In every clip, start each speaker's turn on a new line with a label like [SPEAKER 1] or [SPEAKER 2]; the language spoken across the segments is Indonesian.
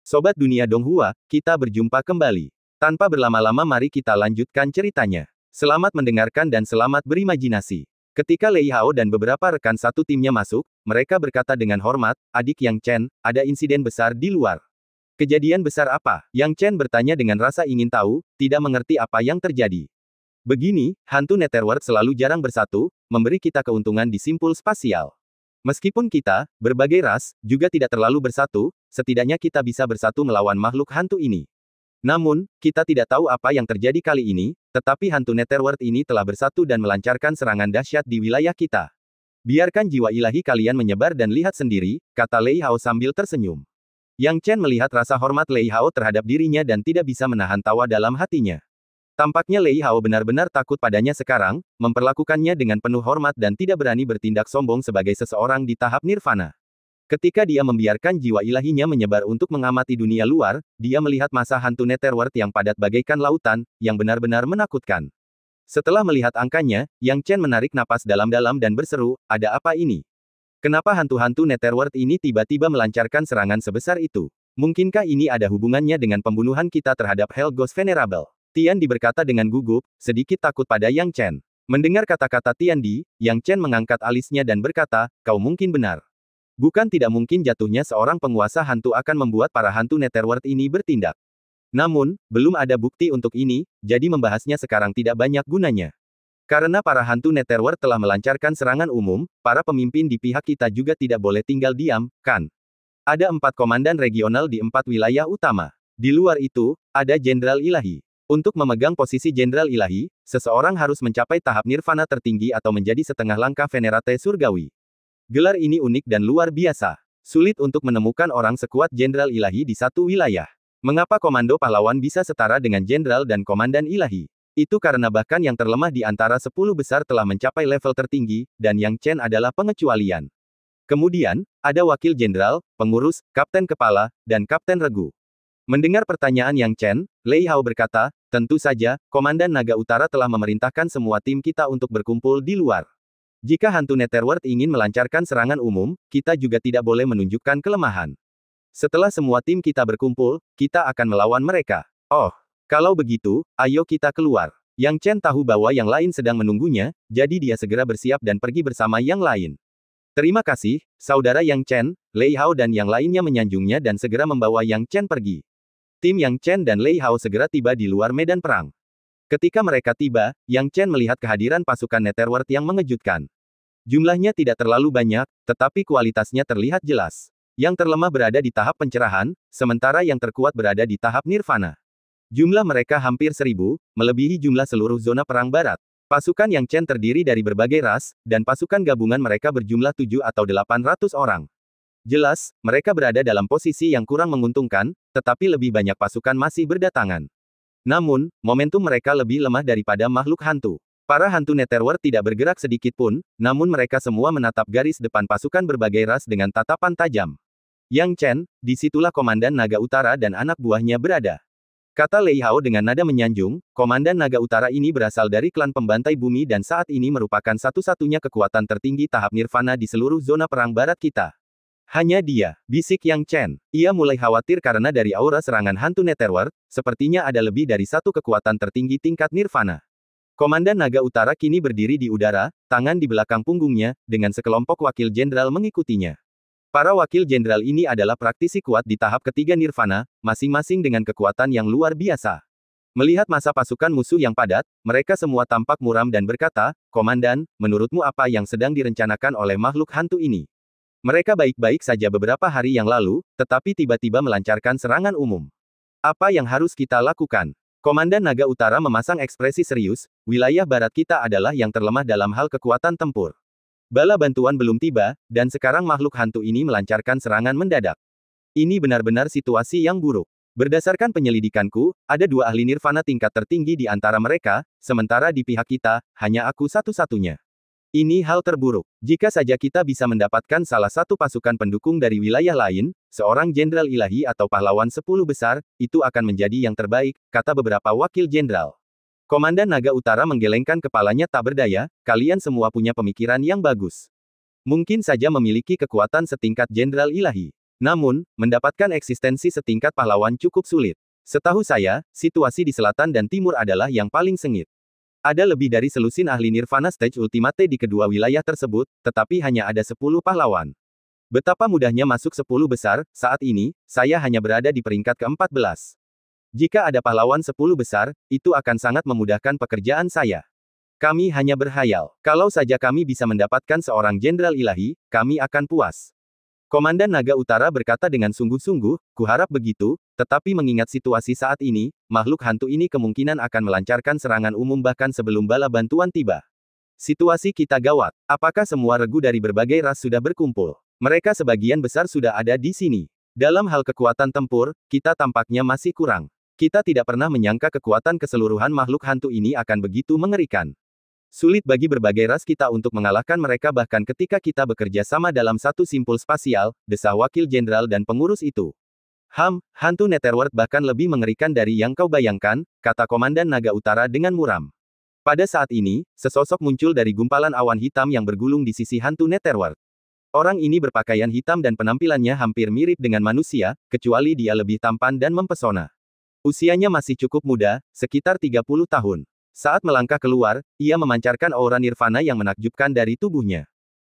[SPEAKER 1] Sobat Dunia Donghua, kita berjumpa kembali. Tanpa berlama-lama mari kita lanjutkan ceritanya. Selamat mendengarkan dan selamat berimajinasi. Ketika Lei Hao dan beberapa rekan satu timnya masuk, mereka berkata dengan hormat, "Adik Yang Chen, ada insiden besar di luar." "Kejadian besar apa?" Yang Chen bertanya dengan rasa ingin tahu, tidak mengerti apa yang terjadi. "Begini, hantu Netherworld selalu jarang bersatu, memberi kita keuntungan di simpul spasial. Meskipun kita, berbagai ras, juga tidak terlalu bersatu, setidaknya kita bisa bersatu melawan makhluk hantu ini. Namun, kita tidak tahu apa yang terjadi kali ini, tetapi hantu Netherworld ini telah bersatu dan melancarkan serangan dahsyat di wilayah kita. Biarkan jiwa ilahi kalian menyebar dan lihat sendiri," kata Lei Hao sambil tersenyum. Yang Chen melihat rasa hormat Lei Hao terhadap dirinya dan tidak bisa menahan tawa dalam hatinya. Tampaknya Lei Hao benar-benar takut padanya sekarang, memperlakukannya dengan penuh hormat dan tidak berani bertindak sombong sebagai seseorang di tahap nirvana. Ketika dia membiarkan jiwa ilahinya menyebar untuk mengamati dunia luar, dia melihat masa hantu Netherworld yang padat bagaikan lautan, yang benar-benar menakutkan. Setelah melihat angkanya, Yang Chen menarik napas dalam-dalam dan berseru, "Ada apa ini? Kenapa hantu-hantu Netherworld ini tiba-tiba melancarkan serangan sebesar itu? Mungkinkah ini ada hubungannya dengan pembunuhan kita terhadap Hell Ghost Venerable?" Tian Di berkata dengan gugup, sedikit takut pada Yang Chen. Mendengar kata-kata Tian Di, Yang Chen mengangkat alisnya dan berkata, "Kau mungkin benar. Bukan tidak mungkin jatuhnya seorang penguasa hantu akan membuat para hantu Netherworld ini bertindak. Namun, belum ada bukti untuk ini, jadi membahasnya sekarang tidak banyak gunanya. Karena para hantu Netherworld telah melancarkan serangan umum, para pemimpin di pihak kita juga tidak boleh tinggal diam, kan? Ada 4 komandan regional di 4 wilayah utama. Di luar itu, ada Jenderal Ilahi. Untuk memegang posisi Jenderal Ilahi, seseorang harus mencapai tahap nirvana tertinggi atau menjadi setengah langkah Venerate Surgawi. Gelar ini unik dan luar biasa. Sulit untuk menemukan orang sekuat Jenderal Ilahi di satu wilayah. Mengapa komando pahlawan bisa setara dengan Jenderal dan Komandan Ilahi? Itu karena bahkan yang terlemah di antara 10 besar telah mencapai level tertinggi, dan Yang Chen adalah pengecualian. Kemudian, ada Wakil Jenderal, Pengurus, Kapten Kepala, dan Kapten Regu. Mendengar pertanyaan Yang Chen, Lei Hao berkata, "Tentu saja, Komandan Naga Utara telah memerintahkan semua tim kita untuk berkumpul di luar. Jika hantu Netherworld ingin melancarkan serangan umum, kita juga tidak boleh menunjukkan kelemahan. Setelah semua tim kita berkumpul, kita akan melawan mereka." "Oh, kalau begitu, ayo kita keluar." Yang Chen tahu bahwa yang lain sedang menunggunya, jadi dia segera bersiap dan pergi bersama yang lain. "Terima kasih, Saudara Yang Chen." Lei Hao dan yang lainnya menyanjungnya dan segera membawa Yang Chen pergi. Tim Yang Chen dan Lei Hao segera tiba di luar medan perang. Ketika mereka tiba, Yang Chen melihat kehadiran pasukan Netherworld yang mengejutkan. Jumlahnya tidak terlalu banyak, tetapi kualitasnya terlihat jelas. Yang terlemah berada di tahap pencerahan, sementara yang terkuat berada di tahap nirvana. Jumlah mereka hampir 1000, melebihi jumlah seluruh zona perang barat. Pasukan Yang Chen terdiri dari berbagai ras, dan pasukan gabungan mereka berjumlah 7 atau 800 orang. Jelas, mereka berada dalam posisi yang kurang menguntungkan, tetapi lebih banyak pasukan masih berdatangan. Namun, momentum mereka lebih lemah daripada makhluk hantu. Para hantu Netherworld tidak bergerak sedikit pun, namun mereka semua menatap garis depan pasukan berbagai ras dengan tatapan tajam. "Yang Chen, disitulah Komandan Naga Utara dan anak buahnya berada," kata Lei Hao dengan nada menyanjung. Komandan Naga Utara ini berasal dari klan pembantai bumi dan saat ini merupakan satu-satunya kekuatan tertinggi tahap nirvana di seluruh zona perang barat kita. "Hanya dia," bisik Yang Chen. Ia mulai khawatir karena dari aura serangan hantu Netherworld, sepertinya ada lebih dari satu kekuatan tertinggi tingkat nirvana. Komandan Naga Utara kini berdiri di udara, tangan di belakang punggungnya, dengan sekelompok wakil jenderal mengikutinya. Para wakil jenderal ini adalah praktisi kuat di tahap ketiga nirvana, masing-masing dengan kekuatan yang luar biasa. Melihat masa pasukan musuh yang padat, mereka semua tampak muram dan berkata, "Komandan, menurutmu apa yang sedang direncanakan oleh makhluk hantu ini? Mereka baik-baik saja beberapa hari yang lalu, tetapi tiba-tiba melancarkan serangan umum. Apa yang harus kita lakukan?" Komandan Naga Utara memasang ekspresi serius, "Wilayah barat kita adalah yang terlemah dalam hal kekuatan tempur. Bala bantuan belum tiba, dan sekarang makhluk hantu ini melancarkan serangan mendadak. Ini benar-benar situasi yang buruk. Berdasarkan penyelidikanku, ada 2 ahli nirvana tingkat tertinggi di antara mereka, sementara di pihak kita, hanya aku satu-satunya. Ini hal terburuk. Jika saja kita bisa mendapatkan salah satu pasukan pendukung dari wilayah lain, seorang jenderal ilahi atau pahlawan 10 besar, itu akan menjadi yang terbaik," kata beberapa wakil jenderal. Komandan Naga Utara menggelengkan kepalanya tak berdaya, "Kalian semua punya pemikiran yang bagus. Mungkin saja memiliki kekuatan setingkat jenderal ilahi. Namun, mendapatkan eksistensi setingkat pahlawan cukup sulit. Setahu saya, situasi di selatan dan timur adalah yang paling sengit. Ada lebih dari selusin ahli Nirvana Stage Ultimate di kedua wilayah tersebut, tetapi hanya ada 10 pahlawan. Betapa mudahnya masuk 10 besar, saat ini, saya hanya berada di peringkat ke-14. Jika ada pahlawan 10 besar, itu akan sangat memudahkan pekerjaan saya. Kami hanya berhayal. Kalau saja kami bisa mendapatkan seorang jenderal ilahi, kami akan puas. Komandan Naga Utara berkata dengan sungguh-sungguh, kuharap begitu, tetapi mengingat situasi saat ini, makhluk hantu ini kemungkinan akan melancarkan serangan umum bahkan sebelum bala bantuan tiba. Situasi kita gawat. Apakah semua regu dari berbagai ras sudah berkumpul? Mereka sebagian besar sudah ada di sini. Dalam hal kekuatan tempur, kita tampaknya masih kurang. Kita tidak pernah menyangka kekuatan keseluruhan makhluk hantu ini akan begitu mengerikan. Sulit bagi berbagai ras kita untuk mengalahkan mereka bahkan ketika kita bekerja sama dalam satu simpul spasial, desah wakil jenderal dan pengurus itu. Hantu Netherworld bahkan lebih mengerikan dari yang kau bayangkan, kata Komandan Naga Utara dengan muram. Pada saat ini, sesosok muncul dari gumpalan awan hitam yang bergulung di sisi hantu Netherworld. Orang ini berpakaian hitam dan penampilannya hampir mirip dengan manusia, kecuali dia lebih tampan dan mempesona. Usianya masih cukup muda, sekitar 30 tahun. Saat melangkah keluar, ia memancarkan aura nirvana yang menakjubkan dari tubuhnya.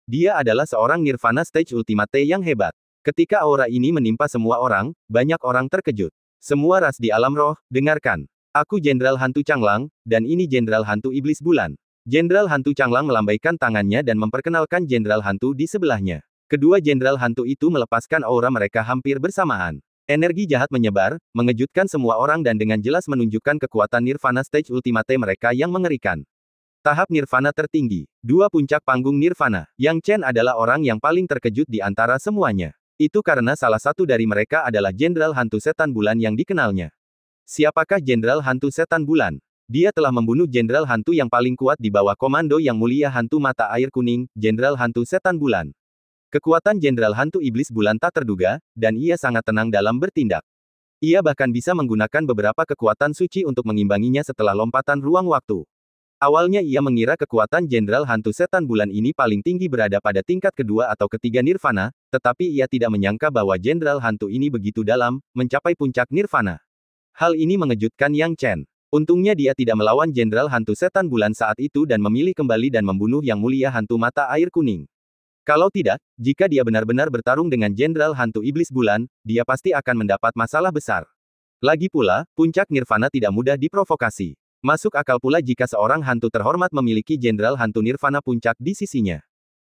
[SPEAKER 1] Dia adalah seorang nirvana stage ultimate yang hebat. Ketika aura ini menimpa semua orang, banyak orang terkejut. Semua ras di alam roh, dengarkan. Aku Jenderal Hantu Changlang, dan ini Jenderal Hantu Iblis Bulan. Jenderal Hantu Changlang melambaikan tangannya dan memperkenalkan Jenderal Hantu di sebelahnya. Kedua Jenderal Hantu itu melepaskan aura mereka hampir bersamaan. Energi jahat menyebar, mengejutkan semua orang dan dengan jelas menunjukkan kekuatan Nirvana Stage Ultimate mereka yang mengerikan. Tahap Nirvana tertinggi. Dua puncak panggung Nirvana. Yang Chen adalah orang yang paling terkejut di antara semuanya. Itu karena salah satu dari mereka adalah Jenderal Hantu Setan Bulan yang dikenalnya. Siapakah Jenderal Hantu Setan Bulan? Dia telah membunuh Jenderal Hantu yang paling kuat di bawah komando Yang Mulia Hantu Mata Air Kuning, Jenderal Hantu Setan Bulan. Kekuatan Jenderal Hantu Iblis Bulan tak terduga, dan ia sangat tenang dalam bertindak. Ia bahkan bisa menggunakan beberapa kekuatan suci untuk mengimbanginya setelah lompatan ruang waktu. Awalnya ia mengira kekuatan Jenderal Hantu Setan Bulan ini paling tinggi berada pada tingkat kedua atau ketiga Nirvana, tetapi ia tidak menyangka bahwa Jenderal Hantu ini begitu dalam, mencapai puncak Nirvana. Hal ini mengejutkan Yang Chen. Untungnya dia tidak melawan Jenderal Hantu Setan Bulan saat itu dan memilih kembali dan membunuh Yang Mulia Hantu Mata Air Kuning. Kalau tidak, jika dia benar-benar bertarung dengan Jenderal Hantu Iblis Bulan, dia pasti akan mendapat masalah besar. Lagi pula, puncak Nirvana tidak mudah diprovokasi. Masuk akal pula jika seorang hantu terhormat memiliki Jenderal Hantu Nirvana puncak di sisinya.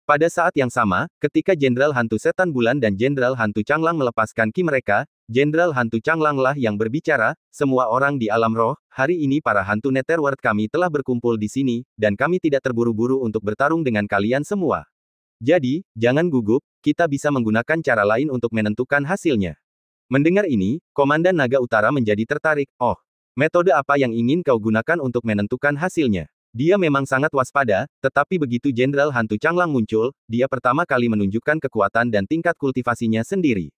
[SPEAKER 1] Pada saat yang sama, ketika Jenderal Hantu Setan Bulan dan Jenderal Hantu Changlang melepaskan ki mereka, Jenderal Hantu Changlang lah yang berbicara, semua orang di alam roh, hari ini para hantu Netherworld kami telah berkumpul di sini, dan kami tidak terburu-buru untuk bertarung dengan kalian semua. Jadi, jangan gugup, kita bisa menggunakan cara lain untuk menentukan hasilnya. Mendengar ini, Komandan Naga Utara menjadi tertarik. Oh, metode apa yang ingin kau gunakan untuk menentukan hasilnya? Dia memang sangat waspada, tetapi begitu Jenderal Hantu Changlang muncul, dia pertama kali menunjukkan kekuatan dan tingkat kultivasinya sendiri.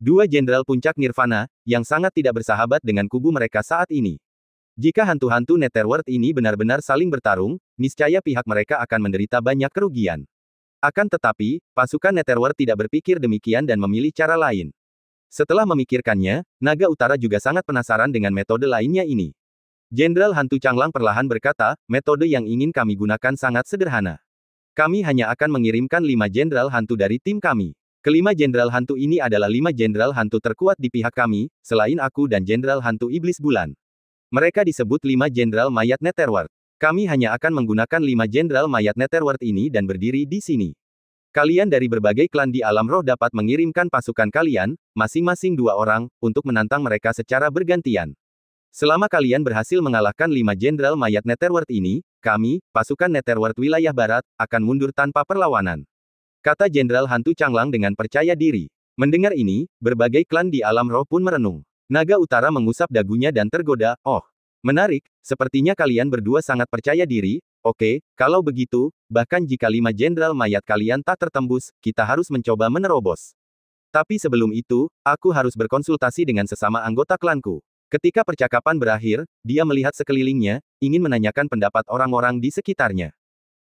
[SPEAKER 1] Dua Jenderal Puncak Nirvana, yang sangat tidak bersahabat dengan kubu mereka saat ini. Jika hantu-hantu Netherworld ini benar-benar saling bertarung, niscaya pihak mereka akan menderita banyak kerugian. Akan tetapi, pasukan Netherworld tidak berpikir demikian dan memilih cara lain. Setelah memikirkannya, Naga Utara juga sangat penasaran dengan metode lainnya ini. Jenderal Hantu Changlang perlahan berkata, metode yang ingin kami gunakan sangat sederhana. Kami hanya akan mengirimkan 5 Jenderal Hantu dari tim kami. Kelima Jenderal Hantu ini adalah 5 Jenderal Hantu terkuat di pihak kami, selain aku dan Jenderal Hantu Iblis Bulan. Mereka disebut 5 Jenderal Mayat Netherworld. Kami hanya akan menggunakan 5 Jenderal Mayat Netherworld ini dan berdiri di sini. Kalian dari berbagai klan di alam roh dapat mengirimkan pasukan kalian, masing-masing 2 orang, untuk menantang mereka secara bergantian. Selama kalian berhasil mengalahkan 5 Jenderal Mayat Netherworld ini, kami, pasukan Netherworld Wilayah Barat, akan mundur tanpa perlawanan. Kata Jenderal Hantu Changlang dengan percaya diri. Mendengar ini, berbagai klan di alam roh pun merenung. Naga Utara mengusap dagunya dan tergoda, oh. Menarik, sepertinya kalian berdua sangat percaya diri. Oke, kalau begitu, bahkan jika 5 Jenderal Mayat kalian tak tertembus, kita harus mencoba menerobos. Tapi sebelum itu, aku harus berkonsultasi dengan sesama anggota klanku. Ketika percakapan berakhir, dia melihat sekelilingnya, ingin menanyakan pendapat orang-orang di sekitarnya.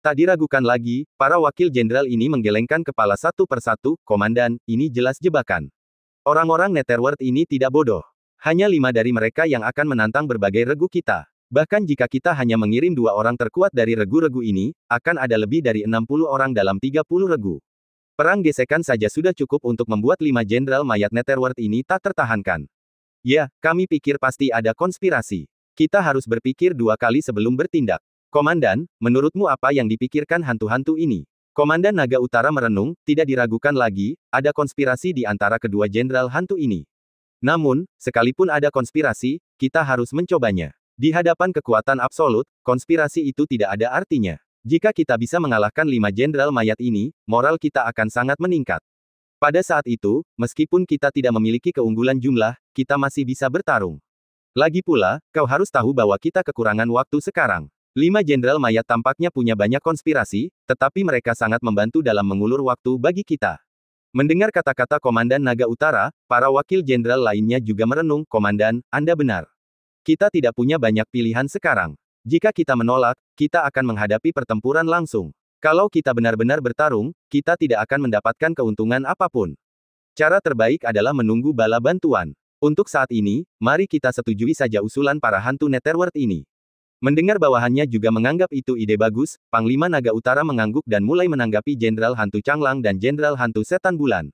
[SPEAKER 1] Tak diragukan lagi, para wakil jenderal ini menggelengkan kepala satu persatu, Komandan, ini jelas jebakan. Orang-orang Netherworld ini tidak bodoh. Hanya 5 dari mereka yang akan menantang berbagai regu kita. Bahkan jika kita hanya mengirim 2 orang terkuat dari regu-regu ini, akan ada lebih dari 60 orang dalam 30 regu. Perang gesekan saja sudah cukup untuk membuat 5 jenderal mayat Netherworld ini tak tertahankan. Ya, kami pikir pasti ada konspirasi. Kita harus berpikir 2 kali sebelum bertindak. Komandan, menurutmu apa yang dipikirkan hantu-hantu ini? Komandan Naga Utara merenung, tidak diragukan lagi, ada konspirasi di antara kedua jenderal hantu ini. Namun, sekalipun ada konspirasi, kita harus mencobanya. Di hadapan kekuatan absolut, konspirasi itu tidak ada artinya. Jika kita bisa mengalahkan 5 jenderal mayat ini, moral kita akan sangat meningkat. Pada saat itu, meskipun kita tidak memiliki keunggulan jumlah, kita masih bisa bertarung. Lagi pula, kau harus tahu bahwa kita kekurangan waktu sekarang. 5 jenderal mayat tampaknya punya banyak konspirasi, tetapi mereka sangat membantu dalam mengulur waktu bagi kita. Mendengar kata-kata Komandan Naga Utara, para wakil jenderal lainnya juga merenung, Komandan, Anda benar. Kita tidak punya banyak pilihan sekarang. Jika kita menolak, kita akan menghadapi pertempuran langsung. Kalau kita benar-benar bertarung, kita tidak akan mendapatkan keuntungan apapun. Cara terbaik adalah menunggu bala bantuan. Untuk saat ini, mari kita setujui saja usulan para hantu Netherworld ini. Mendengar bawahannya juga menganggap itu ide bagus, Panglima Naga Utara mengangguk dan mulai menanggapi Jenderal Hantu Changlang dan Jenderal Hantu Setan Bulan.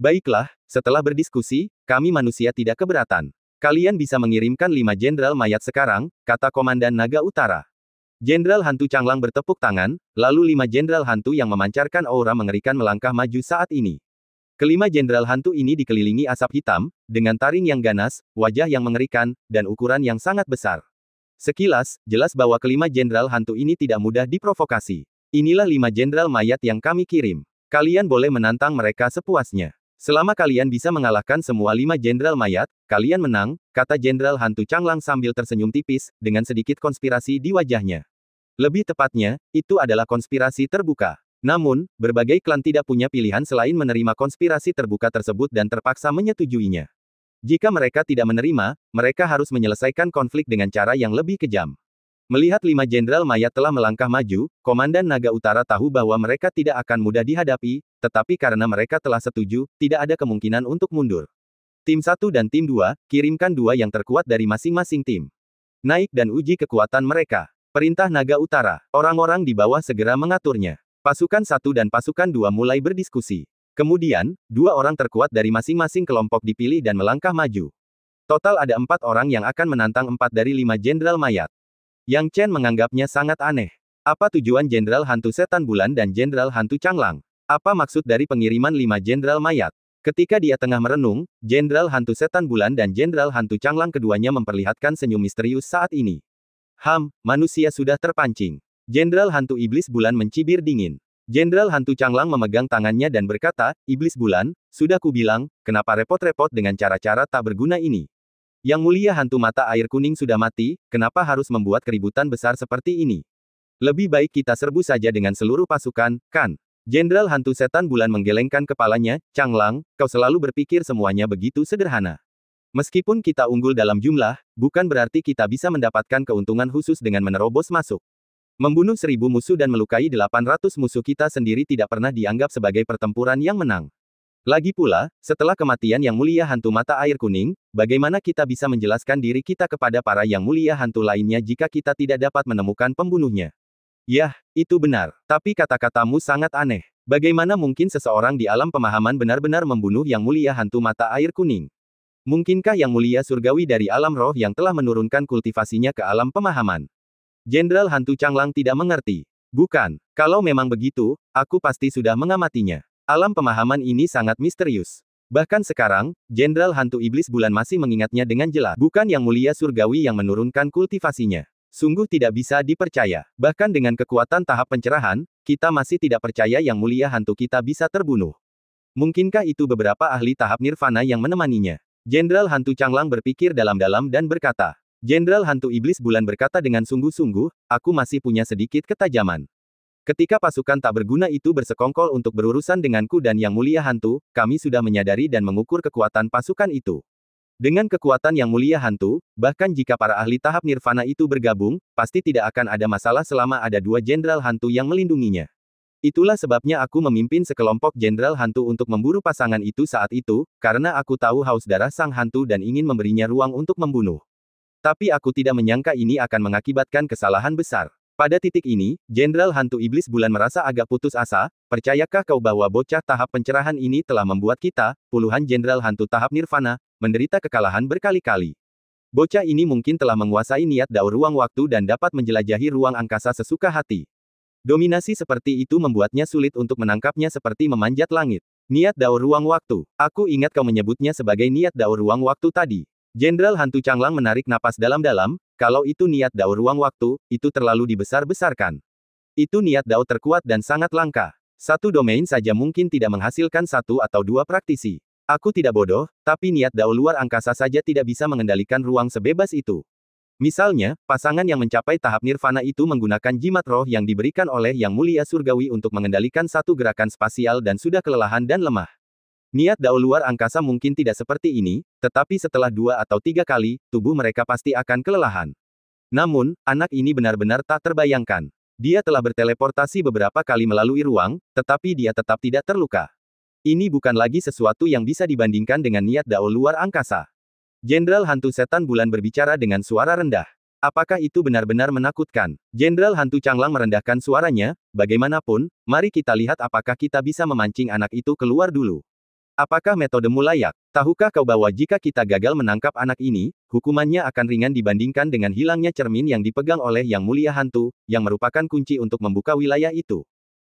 [SPEAKER 1] Baiklah, setelah berdiskusi, kami manusia tidak keberatan. Kalian bisa mengirimkan 5 jenderal mayat sekarang, kata Komandan Naga Utara. Jenderal Hantu Changlang bertepuk tangan, lalu 5 jenderal hantu yang memancarkan aura mengerikan melangkah maju saat ini. Kelima jenderal hantu ini dikelilingi asap hitam, dengan taring yang ganas, wajah yang mengerikan, dan ukuran yang sangat besar. Sekilas, jelas bahwa kelima jenderal hantu ini tidak mudah diprovokasi. Inilah 5 jenderal mayat yang kami kirim. Kalian boleh menantang mereka sepuasnya. Selama kalian bisa mengalahkan semua 5 jenderal mayat, kalian menang, kata Jenderal Hantu Changlang sambil tersenyum tipis, dengan sedikit konspirasi di wajahnya. Lebih tepatnya, itu adalah konspirasi terbuka. Namun, berbagai klan tidak punya pilihan selain menerima konspirasi terbuka tersebut dan terpaksa menyetujuinya. Jika mereka tidak menerima, mereka harus menyelesaikan konflik dengan cara yang lebih kejam. Melihat 5 jenderal mayat telah melangkah maju, Komandan Naga Utara tahu bahwa mereka tidak akan mudah dihadapi, tetapi karena mereka telah setuju, tidak ada kemungkinan untuk mundur. Tim 1 dan Tim 2, kirimkan 2 yang terkuat dari masing-masing tim. Naik dan uji kekuatan mereka. Perintah Naga Utara. Orang-orang di bawah segera mengaturnya. Pasukan 1 dan pasukan 2 mulai berdiskusi. Kemudian, 2 orang terkuat dari masing-masing kelompok dipilih dan melangkah maju. Total ada 4 orang yang akan menantang 4 dari 5 jenderal mayat. Yang Chen menganggapnya sangat aneh. Apa tujuan Jenderal Hantu Setan Bulan dan Jenderal Hantu Changlang? Apa maksud dari pengiriman 5 jenderal mayat? Ketika dia tengah merenung, Jenderal Hantu Setan Bulan dan Jenderal Hantu Changlang keduanya memperlihatkan senyum misterius saat ini. Manusia sudah terpancing. Jenderal Hantu Iblis Bulan mencibir dingin. Jenderal Hantu Changlang memegang tangannya dan berkata, Iblis Bulan, sudah kubilang, kenapa repot-repot dengan cara-cara tak berguna ini? Yang mulia hantu mata air kuning sudah mati, kenapa harus membuat keributan besar seperti ini? Lebih baik kita serbu saja dengan seluruh pasukan, kan? Jenderal Hantu Setan Bulan menggelengkan kepalanya, Changlang, kau selalu berpikir semuanya begitu sederhana. Meskipun kita unggul dalam jumlah, bukan berarti kita bisa mendapatkan keuntungan khusus dengan menerobos masuk. Membunuh 1000 musuh dan melukai 800 musuh kita sendiri tidak pernah dianggap sebagai pertempuran yang menang. Lagi pula, setelah kematian Yang Mulia Hantu Mata Air Kuning, bagaimana kita bisa menjelaskan diri kita kepada para Yang Mulia Hantu lainnya jika kita tidak dapat menemukan pembunuhnya? Yah, itu benar. Tapi kata-katamu sangat aneh. Bagaimana mungkin seseorang di alam pemahaman benar-benar membunuh Yang Mulia Hantu Mata Air Kuning? Mungkinkah Yang Mulia Surgawi dari alam roh yang telah menurunkan kultivasinya ke alam pemahaman? Jenderal Hantu Changlang tidak mengerti. Bukan, kalau memang begitu, aku pasti sudah mengamatinya. Alam pemahaman ini sangat misterius. Bahkan sekarang, Jenderal Hantu Iblis Bulan masih mengingatnya dengan jelas. Bukan Yang Mulia Surgawi yang menurunkan kultivasinya. Sungguh tidak bisa dipercaya. Bahkan dengan kekuatan tahap pencerahan, kita masih tidak percaya Yang Mulia Hantu kita bisa terbunuh. Mungkinkah itu beberapa ahli tahap nirvana yang menemaninya? Jenderal Hantu Changlang berpikir dalam-dalam dan berkata. Jenderal Hantu Iblis Bulan berkata dengan sungguh-sungguh, aku masih punya sedikit ketajaman. Ketika pasukan tak berguna itu bersekongkol untuk berurusan denganku dan Yang Mulia Hantu, kami sudah menyadari dan mengukur kekuatan pasukan itu. Dengan kekuatan Yang Mulia Hantu, bahkan jika para ahli tahap nirvana itu bergabung, pasti tidak akan ada masalah selama ada 2 jenderal hantu yang melindunginya. Itulah sebabnya aku memimpin sekelompok jenderal hantu untuk memburu pasangan itu saat itu, karena aku tahu haus darah sang hantu dan ingin memberinya ruang untuk membunuh. Tapi aku tidak menyangka ini akan mengakibatkan kesalahan besar. Pada titik ini, Jenderal Hantu Iblis Bulan merasa agak putus asa. Percayakah kau bahwa bocah tahap pencerahan ini telah membuat kita, puluhan Jenderal Hantu tahap Nirvana, menderita kekalahan berkali-kali? Bocah ini mungkin telah menguasai niat Dao ruang waktu dan dapat menjelajahi ruang angkasa sesuka hati. Dominasi seperti itu membuatnya sulit untuk menangkapnya seperti memanjat langit. Niat Dao ruang waktu. Aku ingat kau menyebutnya sebagai niat Dao ruang waktu tadi. Jenderal Hantu Changlong menarik napas dalam-dalam. Kalau itu niat Dao ruang waktu, itu terlalu dibesar-besarkan. Itu niat Dao terkuat dan sangat langka. Satu domain saja mungkin tidak menghasilkan satu atau dua praktisi. Aku tidak bodoh, tapi niat Dao luar angkasa saja tidak bisa mengendalikan ruang sebebas itu. Misalnya, pasangan yang mencapai tahap nirvana itu menggunakan jimat roh yang diberikan oleh Yang Mulia Surgawi untuk mengendalikan satu gerakan spasial dan sudah kelelahan dan lemah. Niat Dao luar angkasa mungkin tidak seperti ini, tetapi setelah 2 atau 3 kali, tubuh mereka pasti akan kelelahan. Namun, anak ini benar-benar tak terbayangkan. Dia telah berteleportasi beberapa kali melalui ruang, tetapi dia tetap tidak terluka. Ini bukan lagi sesuatu yang bisa dibandingkan dengan niat Dao luar angkasa. Jenderal Hantu Setan Bulan berbicara dengan suara rendah. Apakah itu benar-benar menakutkan? Jenderal Hantu Changlong merendahkan suaranya, bagaimanapun, mari kita lihat apakah kita bisa memancing anak itu keluar dulu. Apakah metodemu layak? Tahukah kau bahwa jika kita gagal menangkap anak ini, hukumannya akan ringan dibandingkan dengan hilangnya cermin yang dipegang oleh Yang Mulia Hantu, yang merupakan kunci untuk membuka wilayah itu.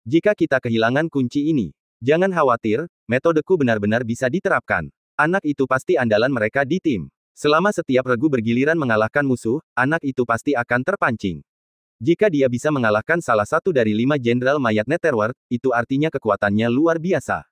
[SPEAKER 1] Jika kita kehilangan kunci ini, jangan khawatir, metodeku benar-benar bisa diterapkan. Anak itu pasti andalan mereka di tim. Selama setiap regu bergiliran mengalahkan musuh, anak itu pasti akan terpancing. Jika dia bisa mengalahkan salah satu dari 5 jenderal mayat Netherworld, itu artinya kekuatannya luar biasa.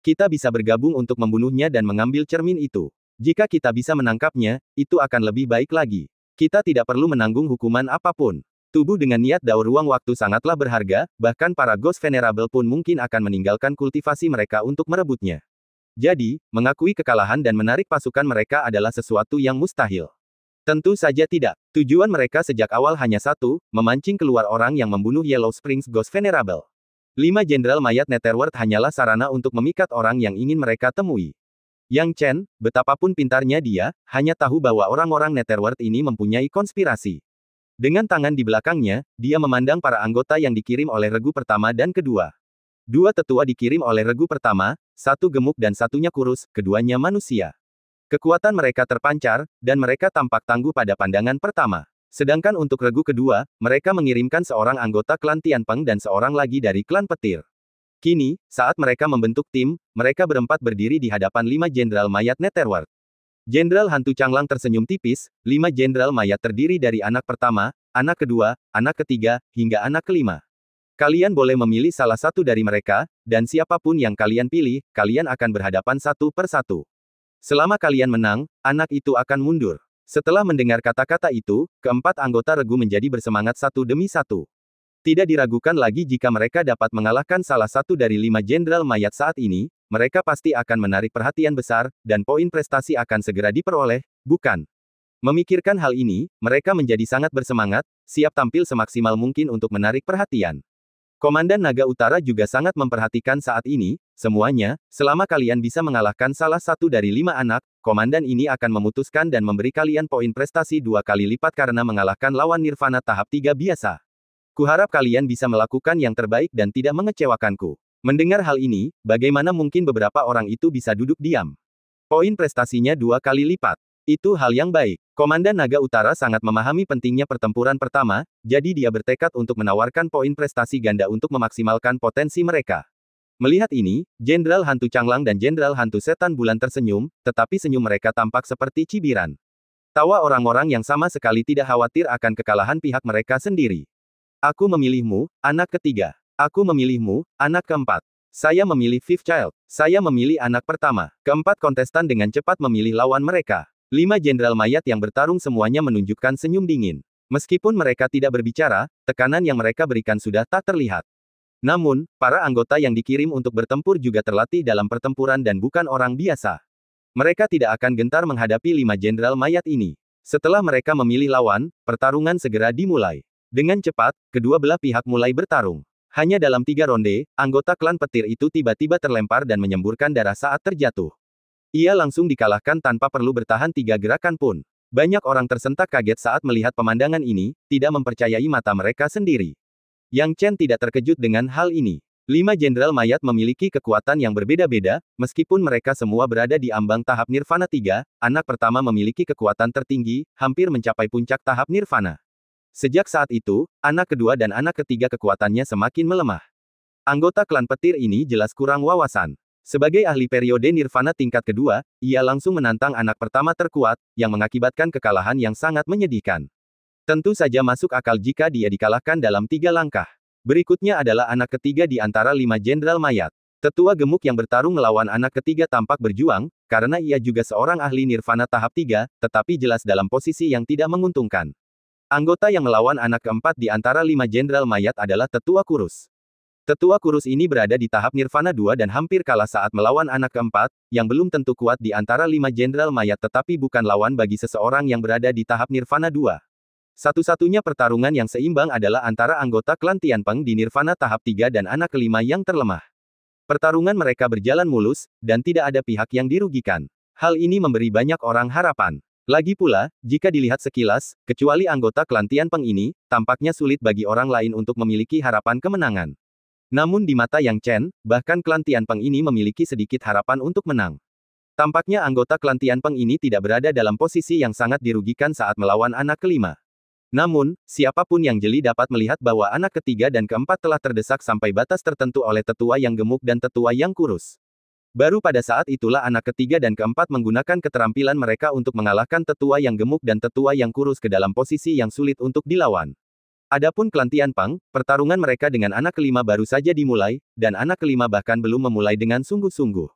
[SPEAKER 1] Kita bisa bergabung untuk membunuhnya dan mengambil cermin itu. Jika kita bisa menangkapnya, itu akan lebih baik lagi. Kita tidak perlu menanggung hukuman apapun. Tubuh dengan niat Dao ruang waktu sangatlah berharga, bahkan para Ghost Venerable pun mungkin akan meninggalkan kultivasi mereka untuk merebutnya. Jadi, mengakui kekalahan dan menarik pasukan mereka adalah sesuatu yang mustahil. Tentu saja tidak. Tujuan mereka sejak awal hanya satu, memancing keluar orang yang membunuh Yellow Springs Ghost Venerable. 5 jenderal mayat Netherworld hanyalah sarana untuk memikat orang yang ingin mereka temui. Yang Chen, betapapun pintarnya dia, hanya tahu bahwa orang-orang Netherworld ini mempunyai konspirasi. Dengan tangan di belakangnya, dia memandang para anggota yang dikirim oleh regu pertama dan kedua. 2 tetua dikirim oleh regu pertama, 1 gemuk dan satunya kurus, keduanya manusia. Kekuatan mereka terpancar, dan mereka tampak tangguh pada pandangan pertama. Sedangkan untuk regu kedua, mereka mengirimkan seorang anggota klan Tianpeng dan seorang lagi dari klan Petir. Kini, saat mereka membentuk tim, mereka berempat berdiri di hadapan 5 jenderal mayat Netherworld. Jenderal Hantu Changlong tersenyum tipis, 5 jenderal mayat terdiri dari anak pertama, anak kedua, anak ketiga, hingga anak kelima. Kalian boleh memilih salah satu dari mereka, dan siapapun yang kalian pilih, kalian akan berhadapan satu per satu. Selama kalian menang, anak itu akan mundur. Setelah mendengar kata-kata itu, keempat anggota regu menjadi bersemangat satu demi satu. Tidak diragukan lagi jika mereka dapat mengalahkan salah satu dari 5 jenderal mayat saat ini, mereka pasti akan menarik perhatian besar, dan poin prestasi akan segera diperoleh, bukan? Memikirkan hal ini, mereka menjadi sangat bersemangat, siap tampil semaksimal mungkin untuk menarik perhatian. Komandan Naga Utara juga sangat memperhatikan saat ini, semuanya, selama kalian bisa mengalahkan salah satu dari 5 anak, komandan ini akan memutuskan dan memberi kalian poin prestasi 2 kali lipat karena mengalahkan lawan Nirvana tahap 3 biasa. Kuharap kalian bisa melakukan yang terbaik dan tidak mengecewakanku. Mendengar hal ini, bagaimana mungkin beberapa orang itu bisa duduk diam? Poin prestasinya 2 kali lipat. Itu hal yang baik. Komandan Naga Utara sangat memahami pentingnya pertempuran pertama, jadi dia bertekad untuk menawarkan poin prestasi ganda untuk memaksimalkan potensi mereka. Melihat ini, Jenderal Hantu Changlong dan Jenderal Hantu Setan Bulan tersenyum, tetapi senyum mereka tampak seperti cibiran. Tawa orang-orang yang sama sekali tidak khawatir akan kekalahan pihak mereka sendiri. Aku memilihmu, anak ketiga. Aku memilihmu, anak keempat. Saya memilih Fifth Child. Saya memilih anak pertama. Keempat kontestan dengan cepat memilih lawan mereka. 5 jenderal mayat yang bertarung semuanya menunjukkan senyum dingin. Meskipun mereka tidak berbicara, tekanan yang mereka berikan sudah tak terlihat. Namun, para anggota yang dikirim untuk bertempur juga terlatih dalam pertempuran dan bukan orang biasa. Mereka tidak akan gentar menghadapi 5 jenderal mayat ini. Setelah mereka memilih lawan, pertarungan segera dimulai. Dengan cepat, kedua belah pihak mulai bertarung. Hanya dalam 3 ronde, anggota klan petir itu tiba-tiba terlempar dan menyemburkan darah saat terjatuh. Ia langsung dikalahkan tanpa perlu bertahan 3 gerakan pun. Banyak orang tersentak kaget saat melihat pemandangan ini, tidak mempercayai mata mereka sendiri. Yang Chen tidak terkejut dengan hal ini. 5 jenderal mayat memiliki kekuatan yang berbeda-beda, meskipun mereka semua berada di ambang tahap Nirvana 3, anak pertama memiliki kekuatan tertinggi, hampir mencapai puncak tahap Nirvana. Sejak saat itu, anak kedua dan anak ketiga kekuatannya semakin melemah. Anggota klan petir ini jelas kurang wawasan. Sebagai ahli periode Nirvana tingkat kedua, ia langsung menantang anak pertama terkuat, yang mengakibatkan kekalahan yang sangat menyedihkan. Tentu saja masuk akal jika dia dikalahkan dalam 3 langkah. Berikutnya adalah anak ketiga di antara 5 jenderal mayat. Tetua gemuk yang bertarung melawan anak ketiga tampak berjuang, karena ia juga seorang ahli Nirvana tahap 3, tetapi jelas dalam posisi yang tidak menguntungkan. Anggota yang melawan anak keempat di antara 5 jenderal mayat adalah Tetua Kurus. Tetua Kurus ini berada di tahap Nirvana 2 dan hampir kalah saat melawan anak keempat, yang belum tentu kuat di antara 5 jenderal mayat tetapi bukan lawan bagi seseorang yang berada di tahap Nirvana 2. Satu-satunya pertarungan yang seimbang adalah antara anggota klan Tianpeng di Nirvana tahap 3 dan anak kelima yang terlemah. Pertarungan mereka berjalan mulus, dan tidak ada pihak yang dirugikan. Hal ini memberi banyak orang harapan. Lagi pula, jika dilihat sekilas, kecuali anggota klan Tianpeng ini, tampaknya sulit bagi orang lain untuk memiliki harapan kemenangan. Namun di mata Yang Chen, bahkan klan Tianpeng ini memiliki sedikit harapan untuk menang. Tampaknya anggota klan Tianpeng ini tidak berada dalam posisi yang sangat dirugikan saat melawan anak kelima. Namun, siapapun yang jeli dapat melihat bahwa anak ketiga dan keempat telah terdesak sampai batas tertentu oleh tetua yang gemuk dan tetua yang kurus. Baru pada saat itulah anak ketiga dan keempat menggunakan keterampilan mereka untuk mengalahkan tetua yang gemuk dan tetua yang kurus ke dalam posisi yang sulit untuk dilawan. Adapun klan Tianpeng, pertarungan mereka dengan anak kelima baru saja dimulai, dan anak kelima bahkan belum memulai dengan sungguh-sungguh.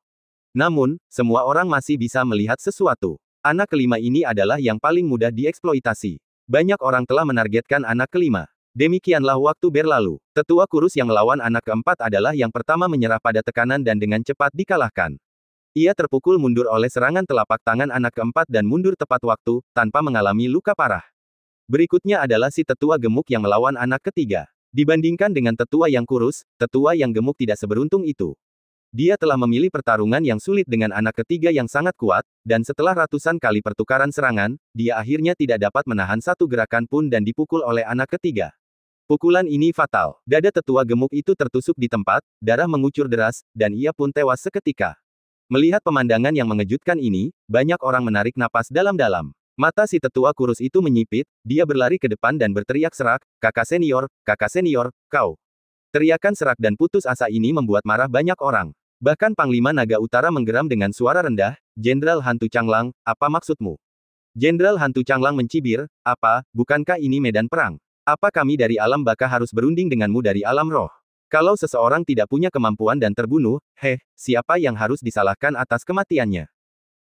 [SPEAKER 1] Namun, semua orang masih bisa melihat sesuatu. Anak kelima ini adalah yang paling mudah dieksploitasi. Banyak orang telah menargetkan anak kelima. Demikianlah waktu berlalu. Tetua kurus yang melawan anak keempat adalah yang pertama menyerah pada tekanan dan dengan cepat dikalahkan. Ia terpukul mundur oleh serangan telapak tangan anak keempat dan mundur tepat waktu, tanpa mengalami luka parah. Berikutnya adalah si tetua gemuk yang melawan anak ketiga. Dibandingkan dengan tetua yang kurus, tetua yang gemuk tidak seberuntung itu. Dia telah memilih pertarungan yang sulit dengan anak ketiga yang sangat kuat, dan setelah ratusan kali pertukaran serangan, dia akhirnya tidak dapat menahan satu gerakan pun dan dipukul oleh anak ketiga. Pukulan ini fatal. Dada tetua gemuk itu tertusuk di tempat, darah mengucur deras, dan ia pun tewas seketika. Melihat pemandangan yang mengejutkan ini, banyak orang menarik napas dalam-dalam. Mata si tetua kurus itu menyipit, dia berlari ke depan dan berteriak serak, kakak senior, kau. Teriakan serak dan putus asa ini membuat marah banyak orang. Bahkan Panglima Naga Utara menggeram dengan suara rendah, Jenderal Hantu Changlang, apa maksudmu? Jenderal Hantu Changlang mencibir, apa, bukankah ini medan perang? Apa kami dari alam baka harus berunding denganmu dari alam roh? Kalau seseorang tidak punya kemampuan dan terbunuh, siapa yang harus disalahkan atas kematiannya?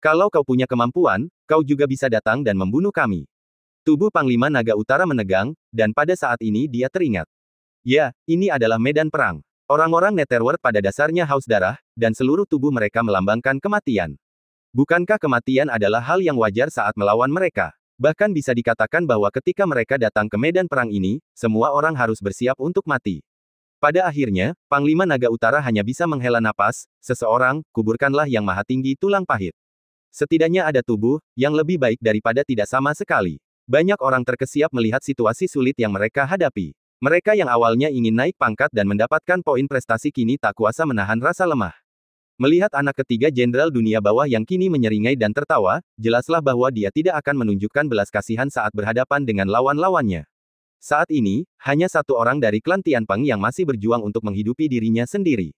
[SPEAKER 1] Kalau kau punya kemampuan, kau juga bisa datang dan membunuh kami. Tubuh Panglima Naga Utara menegang, dan pada saat ini dia teringat. Ya, ini adalah medan perang. Orang-orang Netherworld pada dasarnya haus darah, dan seluruh tubuh mereka melambangkan kematian. Bukankah kematian adalah hal yang wajar saat melawan mereka? Bahkan bisa dikatakan bahwa ketika mereka datang ke medan perang ini, semua orang harus bersiap untuk mati. Pada akhirnya, Panglima Naga Utara hanya bisa menghela napas, seseorang, kuburkanlah yang maha tinggi tulang pahit. Setidaknya ada tubuh, yang lebih baik daripada tidak sama sekali. Banyak orang terkesiap melihat situasi sulit yang mereka hadapi. Mereka yang awalnya ingin naik pangkat dan mendapatkan poin prestasi kini tak kuasa menahan rasa lemah. Melihat anak ketiga jenderal dunia bawah yang kini menyeringai dan tertawa, jelaslah bahwa dia tidak akan menunjukkan belas kasihan saat berhadapan dengan lawan-lawannya. Saat ini, hanya satu orang dari klan Tianpeng yang masih berjuang untuk menghidupi dirinya sendiri.